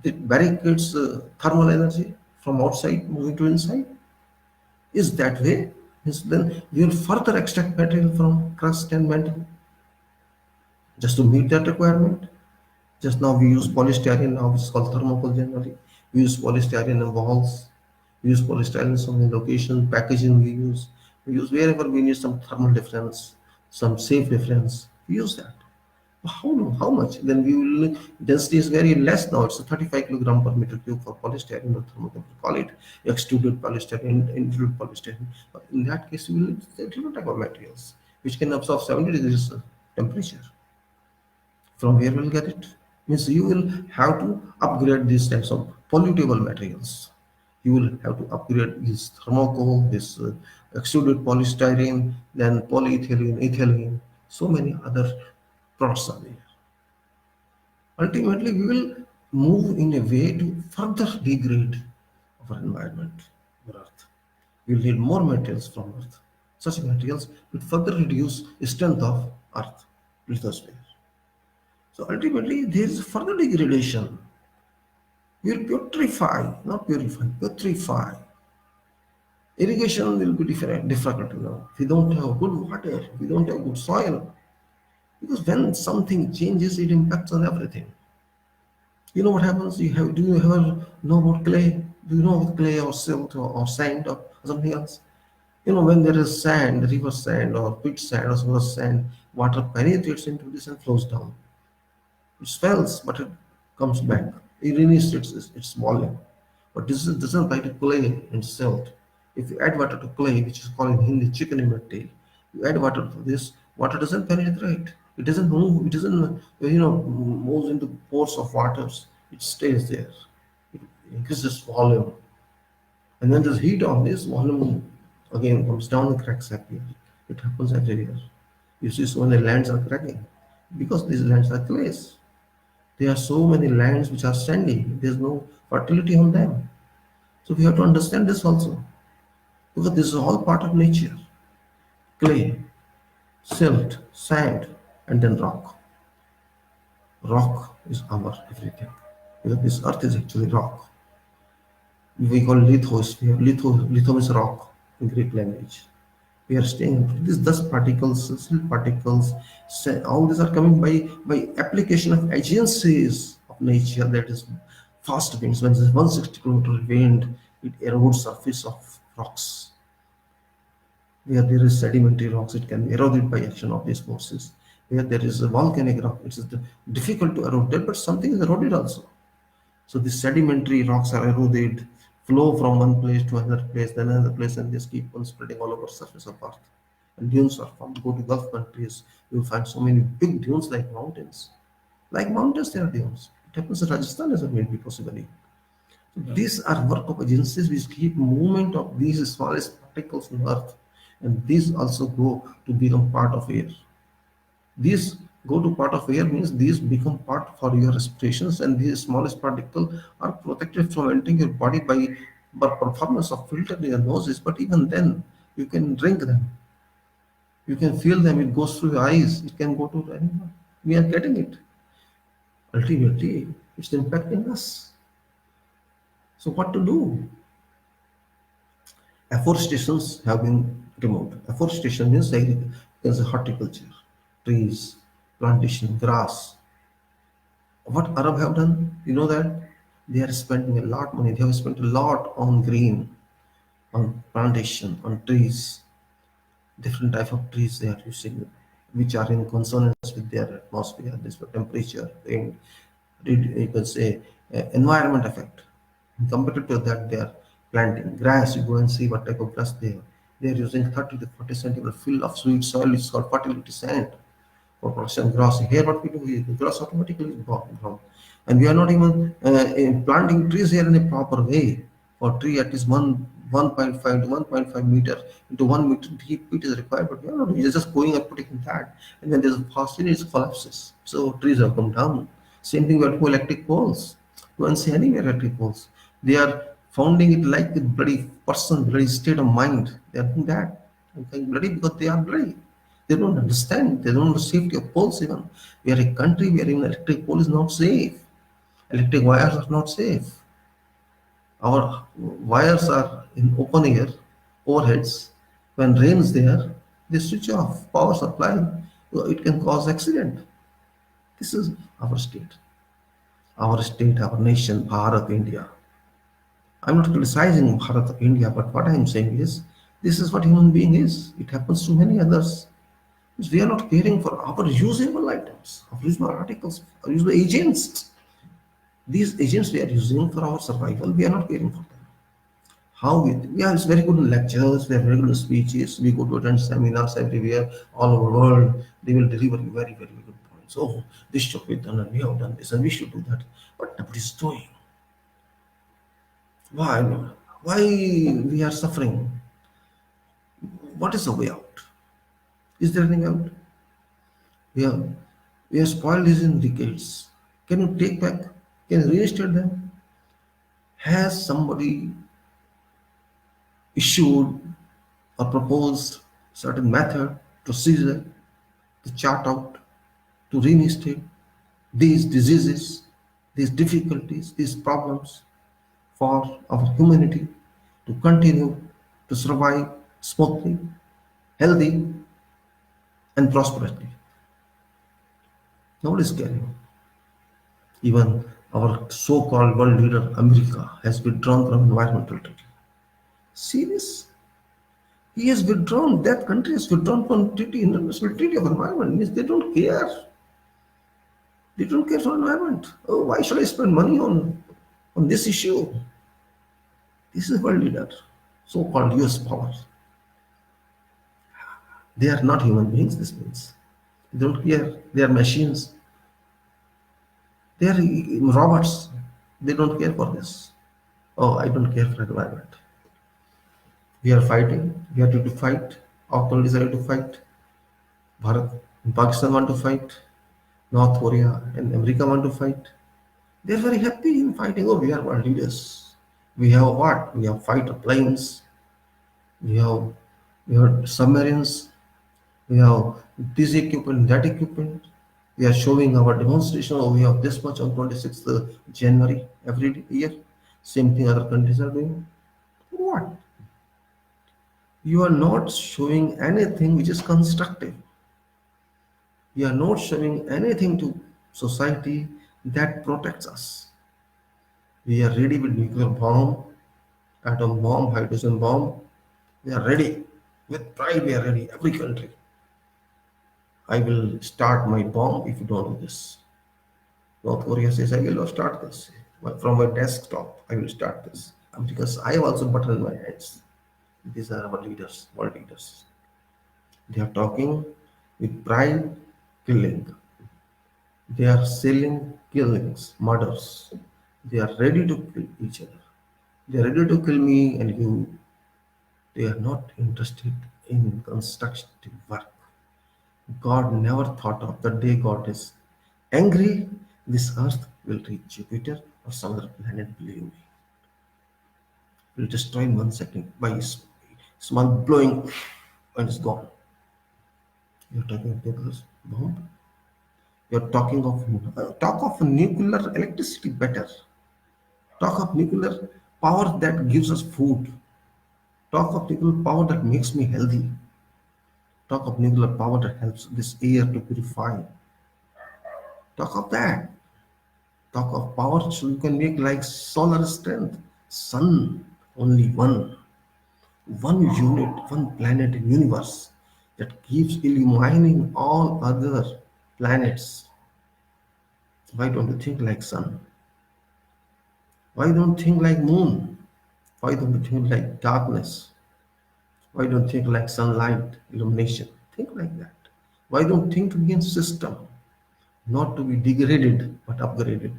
That barricades thermal energy from outside moving to inside. Is that way? Is then we will further extract material from crust and mantle just to meet that requirement. Just now we use polystyrene, now it's called thermocol generally. We use polystyrene in walls. We use polystyrene in some location, packaging we use. We use wherever we need some thermal difference, some safe difference. We use that. How much? Then we will density is very less now. It's a 35 kilogram per meter cube for polystyrene or thermocol. Call it extruded polystyrene, intruded polystyrene. In that case, we will use a different type of materials which can absorb 70 degrees temperature. From where we'll get it? Means you will have to upgrade these types of pollutable materials. You will have to upgrade this thermocol, this extruded polystyrene, then polyethylene, ethylene, so many other products are there. Ultimately, we will move in a way to further degrade our environment, our Earth. We will need more materials from Earth. Such materials will further reduce the strength of Earth, lithosphere. So ultimately, there is further degradation. We will putrefy, not purify, putrefy. Irrigation will be difficult now. We don't have good water, we don't have good soil. Because when something changes, it impacts on everything. You know what happens? Do you ever know about clay? Do you know about clay or silt or sand or something else? You know, when there is sand, river sand or pit sand or some other sand, water penetrates into this and flows down. It swells, but it comes back. It reinstates its volume. But this doesn't apply to clay and silt. If you add water to clay, which is called in Hindi chicken tail, you add water to this, water doesn't penetrate. It doesn't move. It doesn't, moves into pores of waters. It stays there. It increases volume. And then there's heat on this volume again comes down and cracks appear. It happens everywhere. You see so many lands are cracking because these lands are clays. There are so many lands which are sandy. There's no fertility on them. So we have to understand this also. Because this is all part of nature. Clay, silt, sand, and then rock. Rock is our everything. Because this earth is actually rock. We call lithosphere. Litho means rock in Greek language. We are staying these dust particles, silt particles, all these are coming by application of agencies of nature, that is fast winds. When there's 160-kilometer wind, it erodes surface of rocks. Where there is sedimentary rocks, it can be eroded by action of these forces. Where there is a volcanic rock, it is difficult to erode that, but something is eroded also. So the sedimentary rocks are eroded, flow from one place to another place, then another place, and just keep on spreading all over the surface of Earth. And dunes are found. Go to Gulf countries, you will find so many big dunes like mountains. Like mountains, there are dunes. It happens in Rajasthan as well, maybe possibly. So these are work of agencies which keep movement of these smallest particles on Earth, and these also go to become part of air. These go to part of air means these become part for your respirations, and these smallest particles are protected from entering your body by performance of filter in your noses. But even then, you can drink them, you can feel them. It goes through your eyes. It can go to anyone. We are getting it. Ultimately, it's impacting us. So what to do? Afforestations have been removed. Afforestation means there's a horticulture, trees, plantation, grass. What Arab have done, you know that they are spending a lot money. They have spent a lot on green, on plantation, on trees, different type of trees they are using, which are in consonance with their atmosphere, this temperature, and you can say environment effect. Compared to that, they are planting grass. You go and see what type of grass they have. They are using 30 to 40 centimeter fill of sweet soil. It's called fertility sand for production grass. Here, what we do is the grass automatically is grown, and we are not even planting trees here in a proper way. For tree, at least 1.5 to 1.5 meter into 1 meter deep it is required, but we are not. We are just going and putting that, and when there's a fast it collapses. So trees have come down. Same thing with electric poles. You won't see anywhere electric poles. They are founding it like the bloody person, bloody state of mind. They are doing that. I'm saying bloody because they are bloody. They don't understand. They don't know the safety of poles even. We are a country where even electric pole is not safe. Electric wires are not safe. Our wires are in open air, overheads. When rain is there, they switch off power supply. It can cause accident. This is our state, our nation, Bharat, India. I'm not criticizing Bharat, India, but what I'm saying is this is what human being is. It happens to many others. We are not caring for our usable items, our usable articles, our usable agents. These agents we are using for our survival, we are not caring for them. How we are very good in lectures, we are very good in speeches, we go to attend seminars everywhere, all over the world. They will deliver you very, very good points. Oh, this should be done, and we have done this, and we should do that. But nobody is doing. Why? Why we are suffering? What is the way out? Is there any way out? We have we have spoiled these in decades. Can you take back? Can you reinstate them? Has somebody issued or proposed certain method, procedure to chart out, to reinstate these diseases, these difficulties, these problems for our humanity to continue to survive smoothly, healthy, and prosperously? Nobody is caring. Even our so-called world leader, America, has withdrawn from environmental treaty. Serious? He has withdrawn, that country has withdrawn from treaty, international treaty of environment. Means they don't care. They don't care for environment. Oh, why should I spend money on this issue? This is world leader, so-called US power. They are not human beings, this means. They don't care. They are machines. They are robots. They don't care for this. Oh, I don't care for environment. We are fighting. We are to fight. Our countries are to fight. Bharat and Pakistan want to fight. North Korea and America want to fight. They are very happy in fighting. Oh, we are world leaders. We have what? We have fighter planes. We have we have submarines. We have this equipment, that equipment. We are showing our demonstration. Oh, we have this much on 26th January every year. Same thing other countries are doing. What? You are not showing anything which is constructive. We are not showing anything to society that protects us. We are ready with nuclear bomb, atom bomb, hydrogen bomb. We are ready. With pride, we are ready. Every country. I will start my bomb if you don't do this. North Korea says, I will start this. From my desktop, I will start this. Because I have also button in my hands. These are our leaders, world leaders. They are talking with pride, killing. They are selling killings, murders. They are ready to kill each other. They are ready to kill me and you. They are not interested in constructive work. God never thought of the day God is angry, this earth will reach Jupiter or some other planet, believe me. Will destroy in 1 second by his small blowing and it's gone. You're talking of nuclear bomb. You're talking of talk of nuclear electricity better. Talk of nuclear power that gives us food. Talk of nuclear power that makes me healthy. Talk of nuclear power that helps this air to purify. Talk of that. Talk of power so you can make like solar strength. Sun, only one unit, one planet in universe that keeps illumining all other planets. Why don't you think like sun? Why don't you think like moon? Why don't you think like darkness? Why don't you think like sunlight, illumination? Think like that. Why don't you think to be in system, not to be degraded but upgraded?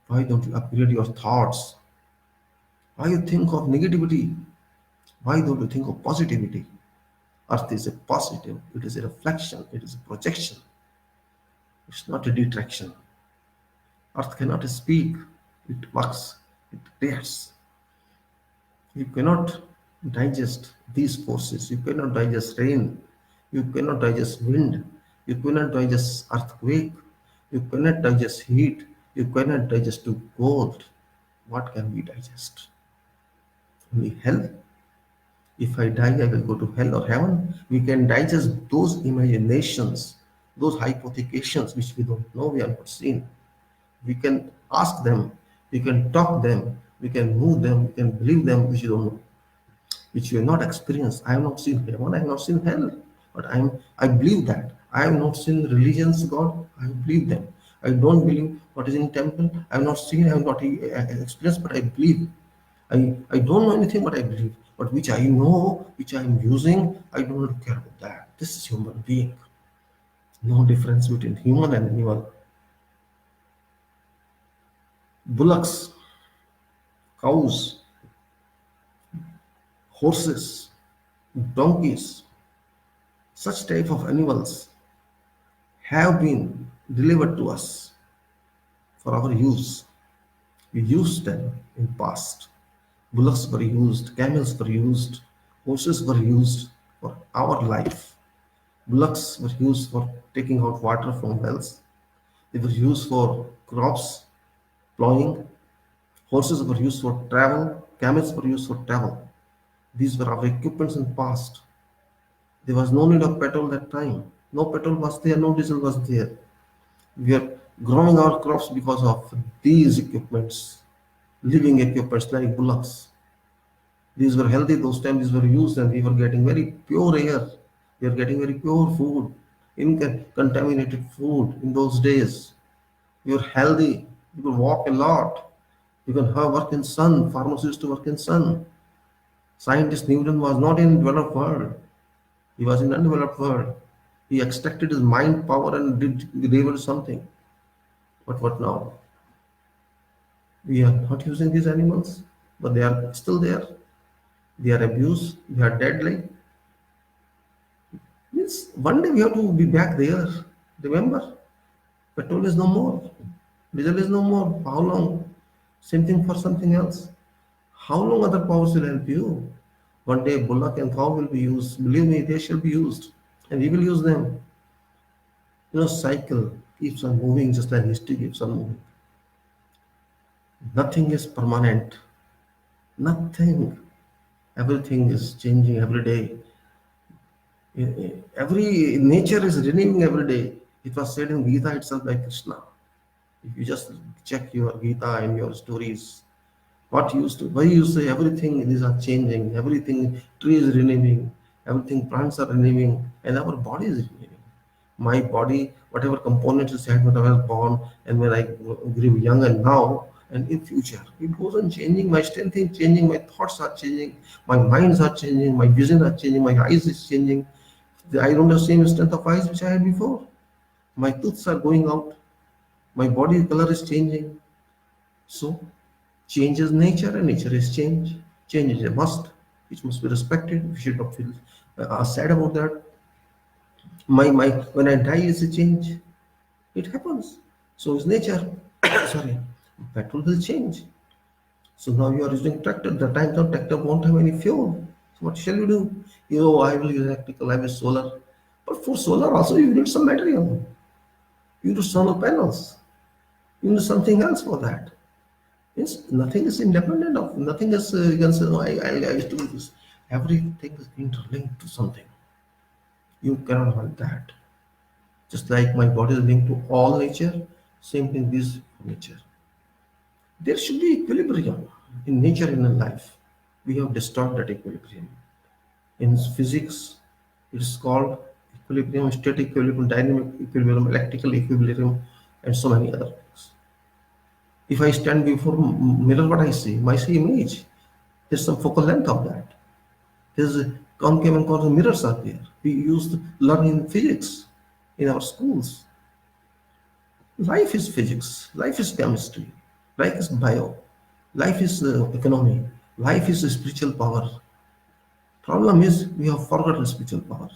Why don't you upgrade your thoughts? Why you think of negativity? Why don't you think of positivity? Earth is a positive, it is a reflection, it is a projection, it's not a detraction. Earth cannot speak, it works, it reacts. You cannot digest these forces, you cannot digest rain, you cannot digest wind, you cannot digest earthquake, you cannot digest heat, you cannot digest to cold. What can we digest? Only hell. If I die, I will go to hell or heaven. We can digest those imaginations, those hypothecations which we don't know, we have not seen. We can ask them, we can talk them, we can move them, we can believe them, which you don't know, which you have not experienced. I have not seen heaven, I have not seen hell, but I believe that. I have not seen religions, God, I believe them. I don't believe what is in temple. I have not seen, I have not experienced, but I believe. I don't know anything, but I believe. But which I know, which I am using, I don't care about that. This is human being. No difference between human and animal. Bullocks, cows, horses, donkeys, such type of animals have been delivered to us for our use. We used them in past. Bullocks were used, camels were used, horses were used for our life. Bullocks were used for taking out water from wells. They were used for crops, plowing. Horses were used for travel. Camels were used for travel. These were our equipments in past. There was no need of petrol that time. No petrol was there, no diesel was there. We are growing our crops because of these equipments, living equipments like bullocks. These were healthy those times, these were used, and we were getting very pure air. We are getting very pure food, contaminated food in those days. You're healthy, you can walk a lot, you can have work in sun. Farmers used to work in sun. Scientist Newton was not in developed world, he was in undeveloped world. He extracted his mind power and did deliver something. But what now? We are not using these animals, but they are still there. They are abused, they are deadly. Means one day we have to be back there. Remember, petrol is no more, diesel is no more. How long? Same thing for something else. How long other powers will help you? One day bullock and cow will be used. Believe me, they shall be used. And we will use them. Cycle keeps on moving just like history keeps on moving. Nothing is permanent. Nothing. Everything is changing every day. Every nature is renewing every day. It was said in Gita itself by Krishna. If you just check your Gita and your stories, what used to, why you say everything these are changing, everything tree is renewing, everything plants are renewing, and our body is renewing. My body, whatever components is had when I was born and when I grew young and now and in future, it goes on changing. My strength is changing, my thoughts are changing, my minds are changing, my vision are changing, my eyes is changing. I don't have the same strength of eyes which I had before. My tooths are going out. My body color is changing. So change is nature and nature is change. Change is a must, which must be respected. We should not feel sad about that. My when I die is a change. It happens. So is nature. Sorry. Petrol will change. So now you are using tractor. The time the tractor won't have any fuel. So what shall you do? You know, I will use electrical, I will solar. But for solar also you need some material. You need solar panels. You need something else for that. Means nothing is independent of nothing is you can say, no, I used to do this. Everything is interlinked to something. You cannot avoid that. Just like my body is linked to all nature, same thing is nature. There should be equilibrium in nature and in life. We have destroyed that equilibrium. In physics, it is called equilibrium, static equilibrium, dynamic equilibrium, electrical equilibrium, and so many other things. If I stand before mirror, what I see? I see image. There's some focal length of that. There's a concave and convex mirrors are there. We used to learn in physics in our schools. Life is physics. Life is chemistry. Life is bio. Life is economy. Life is spiritual power. Problem is we have forgotten spiritual power.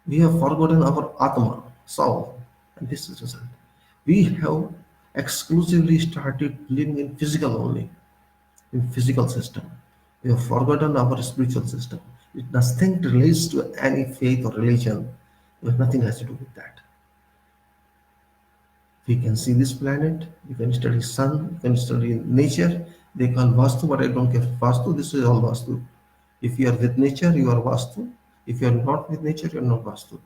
We have forgotten our Atma, soul, and this is the result. We have exclusively started living in physical only, in physical system. We have forgotten our spiritual system. It nothing relates to any faith or religion. Nothing has to do with that. We can see this planet, you can study sun, you can study nature. They call Vastu, but I don't care. Vastu, this is all Vastu. If you are with nature, you are Vastu. If you are not with nature, you are not Vastu.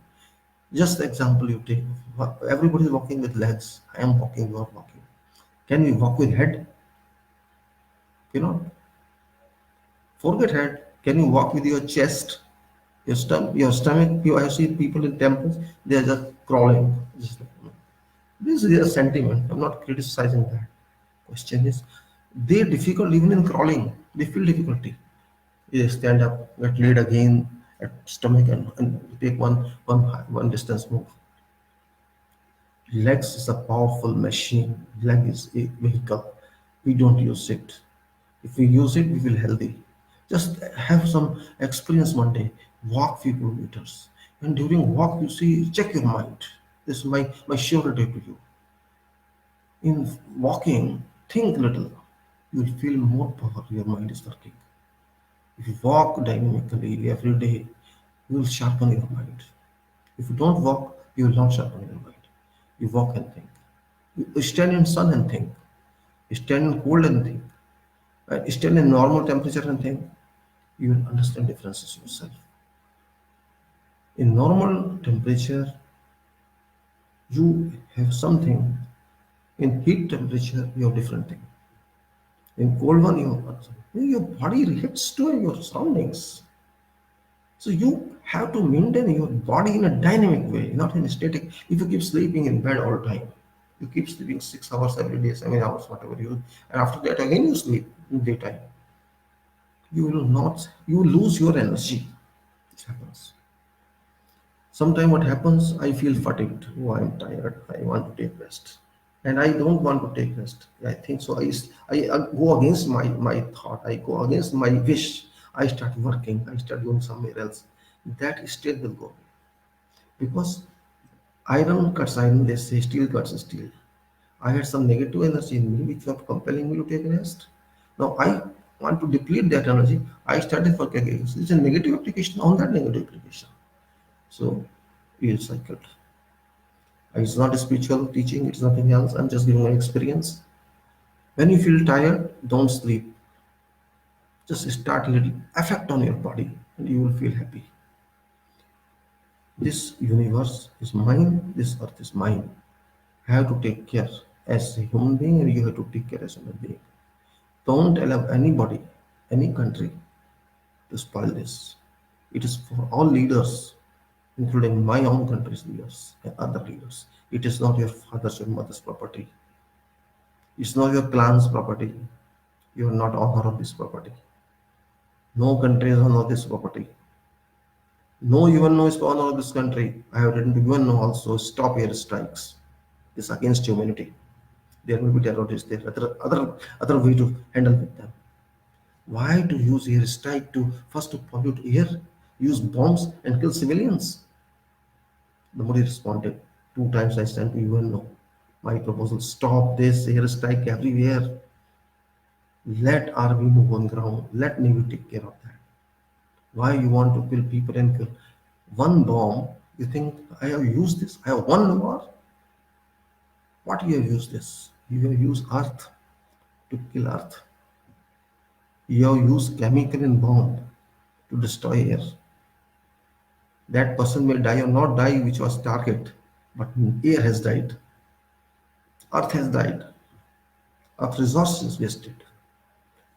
Just the example you take. Everybody is walking with legs. I am walking, you are walking. Can we walk with head? You know, forget head. Can you walk with your chest, your stomach? I see people in temples, they are just crawling. Just like, this is a sentiment. I'm not criticizing that. Question is, they difficult even in crawling. They feel difficulty. They stand up, get laid again at stomach and take one distance move. Legs is a powerful machine. Leg is a vehicle. We don't use it. If we use it, we will healthy. Just have some experience one day. Walk few kilometers. And during walk, you see, check your mind. This is my surety to you. In walking, think little. You will feel more power. Your mind is working. If you walk dynamically every day, you will sharpen your mind. If you don't walk, you will not sharpen your mind. You walk and think. You stand in sun and think. You stand in cold and think. Stand in normal temperature and think. You will understand differences yourself. In normal temperature, you have something. In heat temperature, you have different thing. In cold one, you have something. Your body reacts to your surroundings. So you have to maintain your body in a dynamic way, not in a static. If you keep sleeping in bed all the time, you keep sleeping 6 hours every day, 7 hours, whatever you, and after that again you sleep in daytime. You will not. You lose your energy. It happens. Sometimes what happens, I feel fatigued. Oh, I'm tired. I want to take rest, and I don't want to take rest. I think so. I go against my thought. I go against my wish. I start working. I start doing somewhere else. That state will go because iron cuts iron. They say steel cuts steel. I had some negative energy in me which was compelling me to take rest. Now I want to deplete that energy. I started working against. It's a negative application on that negative application. So it's cycled. It's not a spiritual teaching, it's nothing else. I'm just giving my experience. When you feel tired, don't sleep. Just start a little effect on your body and you will feel happy. This universe is mine, this earth is mine. I have to take care as a human being and you have to take care as a human being. Don't allow anybody, any country to spoil this. It is for all leaders, including my own country's leaders and other leaders. It is not your father's or mother's property. It's not your clan's property. You are not owner of this property. No country is owner of this property. No UNO is on of this country. I have written to UNO also, stop airstrikes. This is against humanity. There will be terrorists. There other way to handle with them. Why to use airstrike to first to pollute air, use bombs and kill civilians? The Modi responded. Two times I sent to UNO. My proposal, stop this airstrike everywhere. Let army move on ground. Let Navy take care of that. Why you want to kill people and kill one bomb? You think I have used this? I have won the war. What you have used this? You have used Earth to kill Earth. You have used chemical and bomb to destroy air. That person may die or not die, which was target, but air has died. Earth has died. Earth resources wasted.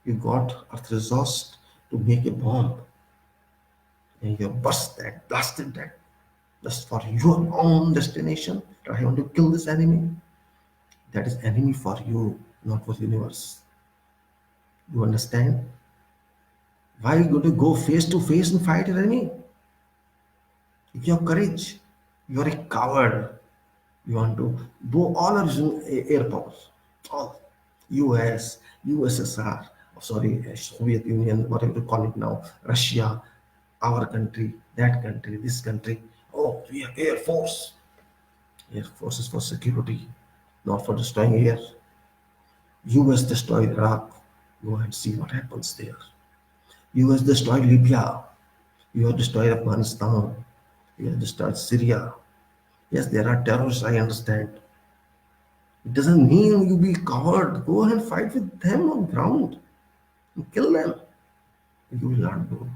You got Earth resource to make a bomb, and you burst that, blasted that, just for your own destination. I want to kill this enemy. That is enemy for you, not for universe. You understand? Why are you going to go face to face and fight an enemy? If you have courage, you are a coward. You want to do all are using air power. All. US, USSR, sorry, Soviet Union, whatever you call it now, Russia, our country, that country, this country. Oh, we have Air Force. Air Force is for security, not for destroying air. US destroyed Iraq. Go and see what happens there. US destroyed Libya. US destroyed Afghanistan. US destroyed Syria. Yes, there are terrorists, I understand. It doesn't mean you be coward. Go and fight with them on ground and kill them. You will not do.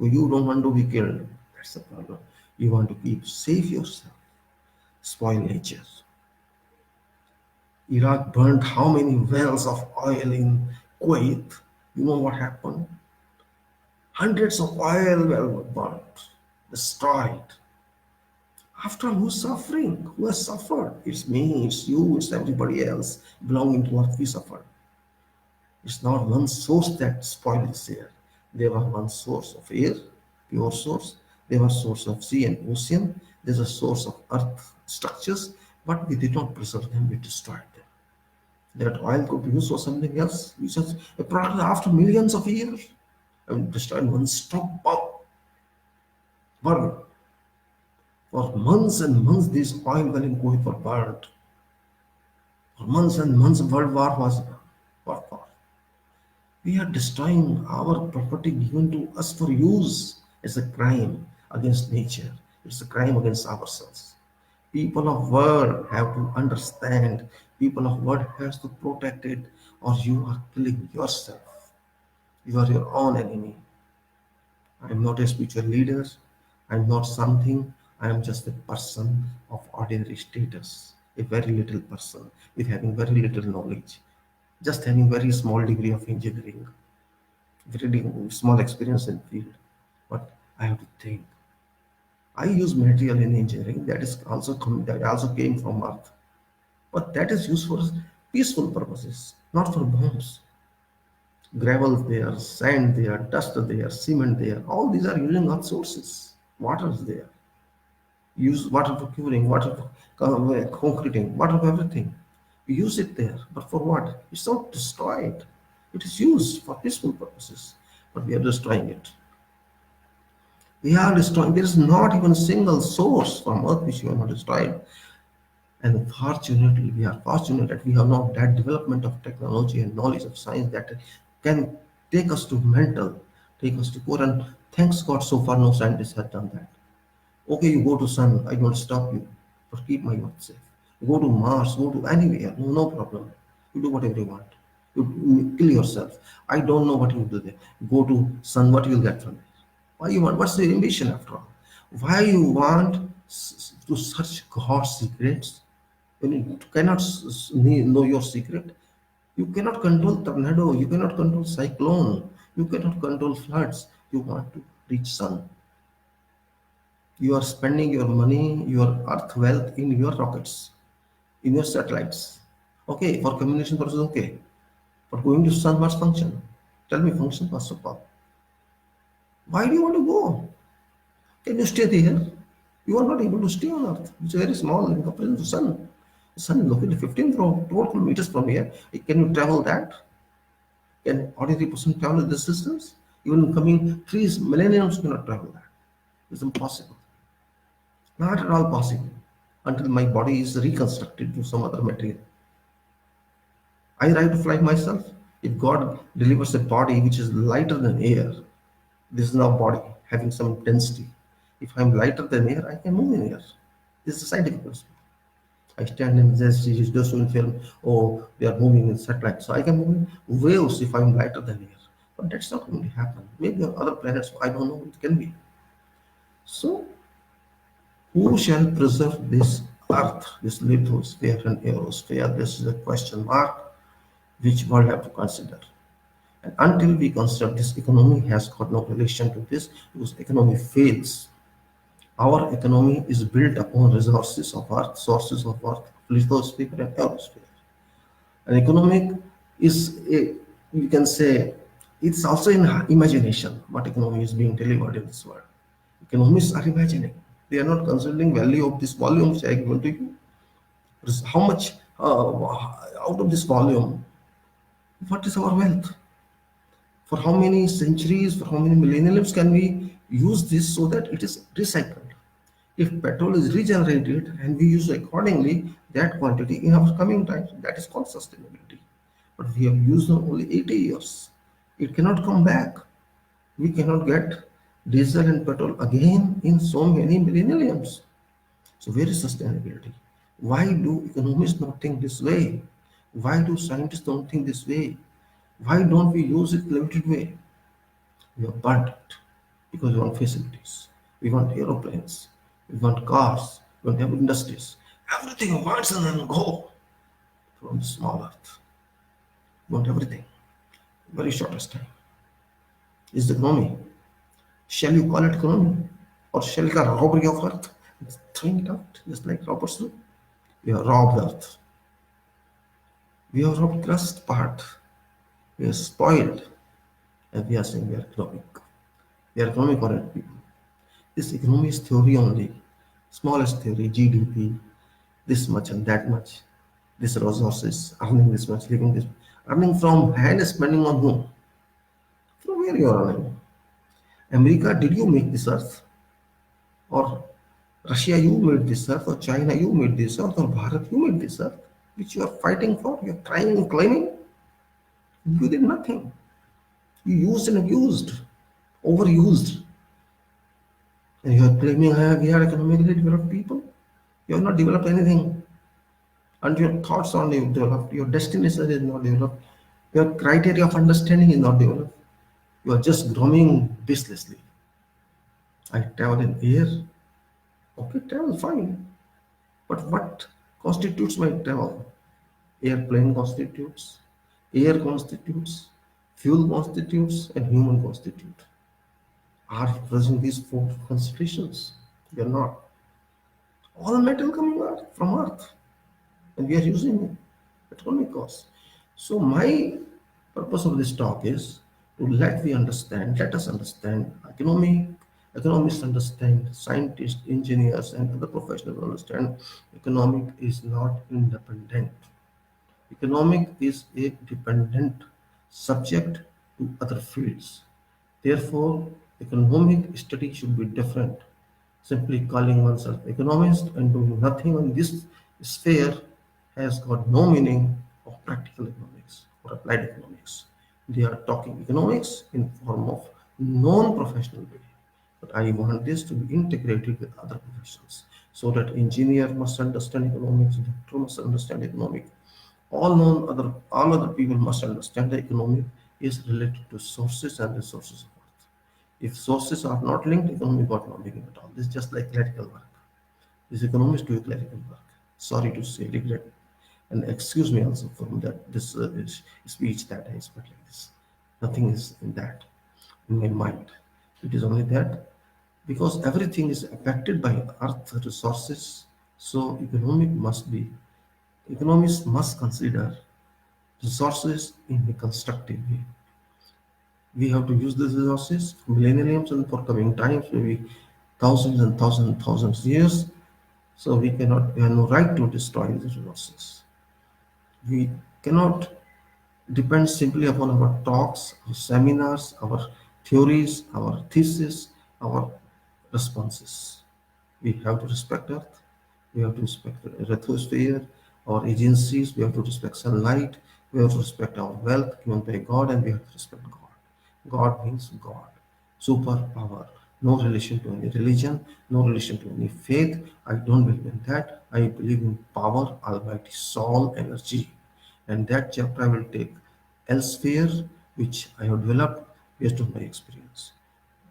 You don't want to be killed. That's the problem. You want to keep safe yourself. Spoil nature. Iraq burnt how many wells of oil in Kuwait? You know what happened? Hundreds of oil wells were burnt, destroyed. After all, who's suffering? Who has suffered? It's me, it's you, it's everybody else belonging to what we suffered. It's not one source that spoils air. There was one source of air, pure source. There was source of sea and ocean. There's a source of earth structures, but we did not preserve them, we destroyed them. That oil could be used for something else. We just a product after millions of years. And destroyed one stroke bomb. Burned. For months and months, this oil well in Kuwait were burned. For months and months, World War was fought for. We are destroying our property given to us for use. It's a crime against nature. It's a crime against ourselves. People of world have to understand. People of world has to protect it, or you are killing yourself. You are your own enemy. I am not a spiritual leader. I am not something. I am just a person of ordinary status, a very little person with having very little knowledge, just having very small degree of engineering, very small experience in field. But I have to think. I use material in engineering that also came from Earth, but that is used for peaceful purposes, not for bombs. Gravel there, sand there, dust there, cement there. All these are using Earth sources. Water is there. Use water for curing, water for concreting, water for everything. We use it there, but for what? It's not destroyed. It is used for peaceful purposes, but we are destroying it. We are destroying. There is not even a single source from Earth which we have not destroyed. And fortunately, we are fortunate that we have not that development of technology and knowledge of science that can take us to mental, take us to core. And thanks God, so far no scientist has done that. Okay, you go to sun, I don't stop you, but keep my earth safe. You go to Mars, go to anywhere, no problem. You do whatever you want. You kill yourself. I don't know what you do there. Go to sun, what you will get from it. Why you want? What's the ambition after all? Why you want to search God's secrets when you cannot know your secret? You cannot control tornado. You cannot control cyclone. You cannot control floods. You want to reach sun. You are spending your money, your earth wealth in your rockets, in your satellites. Okay, for communication purposes, okay. But going to sun, what's function? Tell me function first of all. Why do you want to go? Can you stay there? You are not able to stay on Earth. It's very small in comparison to Sun. The Sun is located 15 12 kilometers from here. Can you travel that? Can ordinary person travel this distance? Even coming 3 millenniums cannot travel that. It's impossible. Not at all possible until my body is reconstructed to some other material. I try to fly myself. If God delivers a body which is lighter than air, this is now body having some density. If I'm lighter than air, I can move in air. This is a scientific principle. I stand in this, it does in film, oh, they are moving in satellite. So I can move in waves if I'm lighter than air. But that's not going to happen. Maybe on other planets, I don't know, it can be. So, who shall preserve this earth, this lithosphere and aerosphere? This is a question mark which we'll have to consider. And until we consider this, economy has got no relation to this because economy fails. Our economy is built upon resources of earth, sources of earth, lithosphere and aerosphere. And economic is, you can say, it's also in imagination what economy is being delivered in this world. Economists are imagining. They are not considering value of this volume which I have given to you. How much out of this volume, what is our wealth? For how many centuries, for how many millenniums can we use this so that it is recycled? If petrol is regenerated and we use accordingly that quantity in our coming times, that is called sustainability. But we have used only 80 years. It cannot come back. We cannot get diesel and petrol again in so many millenniums. So where is sustainability? Why do economists not think this way? Why do scientists don't think this way? Why don't we use it limited way? We have burnt it because we want facilities. We want aeroplanes. We want cars. We want industries. Everything wants and then go from the small earth. We want everything. Very shortest time. Is the economy. Shall you call it economy? Or shall you call it robbery of earth? It's throwing it out, just like robbers do. We have robbed earth. We have robbed crust part. We are spoiled. And we are saying we are economic. We are economic oriented people. This economy is theory only. Smallest theory, GDP, this much and that much. This resources, earning this much, living this. Earning from hand, spending on whom? From where you are earning? America, did you make this earth? Or Russia, you made this earth? Or China, you made this earth? Or Bharat, you made this earth? Which you are fighting for, you are trying and claiming? You did nothing. You used and abused, overused. And you are claiming we are economically developed people. You have not developed anything. And your thoughts are not developed. Your destination is not developed. Your criteria of understanding is not developed. You are just roaming baselessly. I travel in air. Okay, travel fine. But what constitutes my travel? Airplane constitutes, air constitutes, fuel constitutes, and human constitute. Are you present these four constitutions? You are not. All metal coming from Earth, and we are using it at only cost. So my purpose of this talk is to let us understand economists understand, scientists, engineers, and other professionals understand economic is not independent. Economic is a dependent subject to other fields. Therefore, economic study should be different. Simply calling oneself economist and doing nothing on this sphere has got no meaning of practical economics or applied economics. They are talking economics in form of non-professional way. But I want this to be integrated with other professions so that engineer must understand economics, doctor must understand economics, all other people must understand the economy is related to sources and resources of earth. If sources are not linked, economy got no meaning at all. This is just like clerical work. These economists do clerical work. Sorry to say, regret, and excuse me also from that this speech that I spoke like this. Nothing is in that in my mind. It is only that because everything is affected by earth resources, so economists must consider resources in a constructive way. We have to use these resources for millenniums and for coming times. Maybe thousands and thousands and thousands of years. So we have no right to destroy these resources. We cannot depend simply upon our talks, our seminars, our theories, our thesis, our responses. We have to respect Earth. We have to respect the Earthosphere, our agencies. We have to respect sunlight. We have to respect our wealth given by God, and we have to respect God. God means God, superpower. No relation to any religion, no relation to any faith. I don't believe in that. I believe in power, almighty soul, energy. And that chapter I will take elsewhere, which I have developed based on my experience.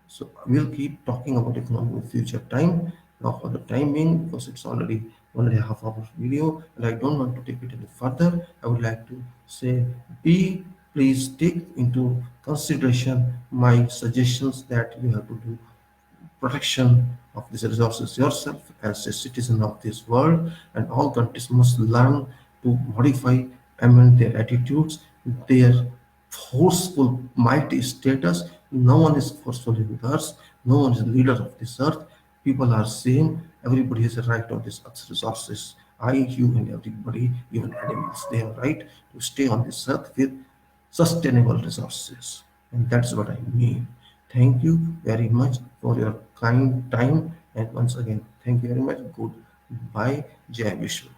So we'll keep talking about economy in future time. Now for the time being, because it's already 1.5 hours video and I don't want to take it any further, I would like to say please take into consideration my suggestions that you have to do protection of these resources yourself as a citizen of this world, and all countries must learn to modify, amend their attitudes, their forceful mighty status. No one is forceful in the earth, no one is leader of this earth. People are same, everybody has a right on this earth's resources. I, you, and everybody, even animals, they have right to stay on this earth with sustainable resources. And that's what I mean. Thank you very much for your kind time. And once again, thank you very much. Goodbye. Jai Vishnu.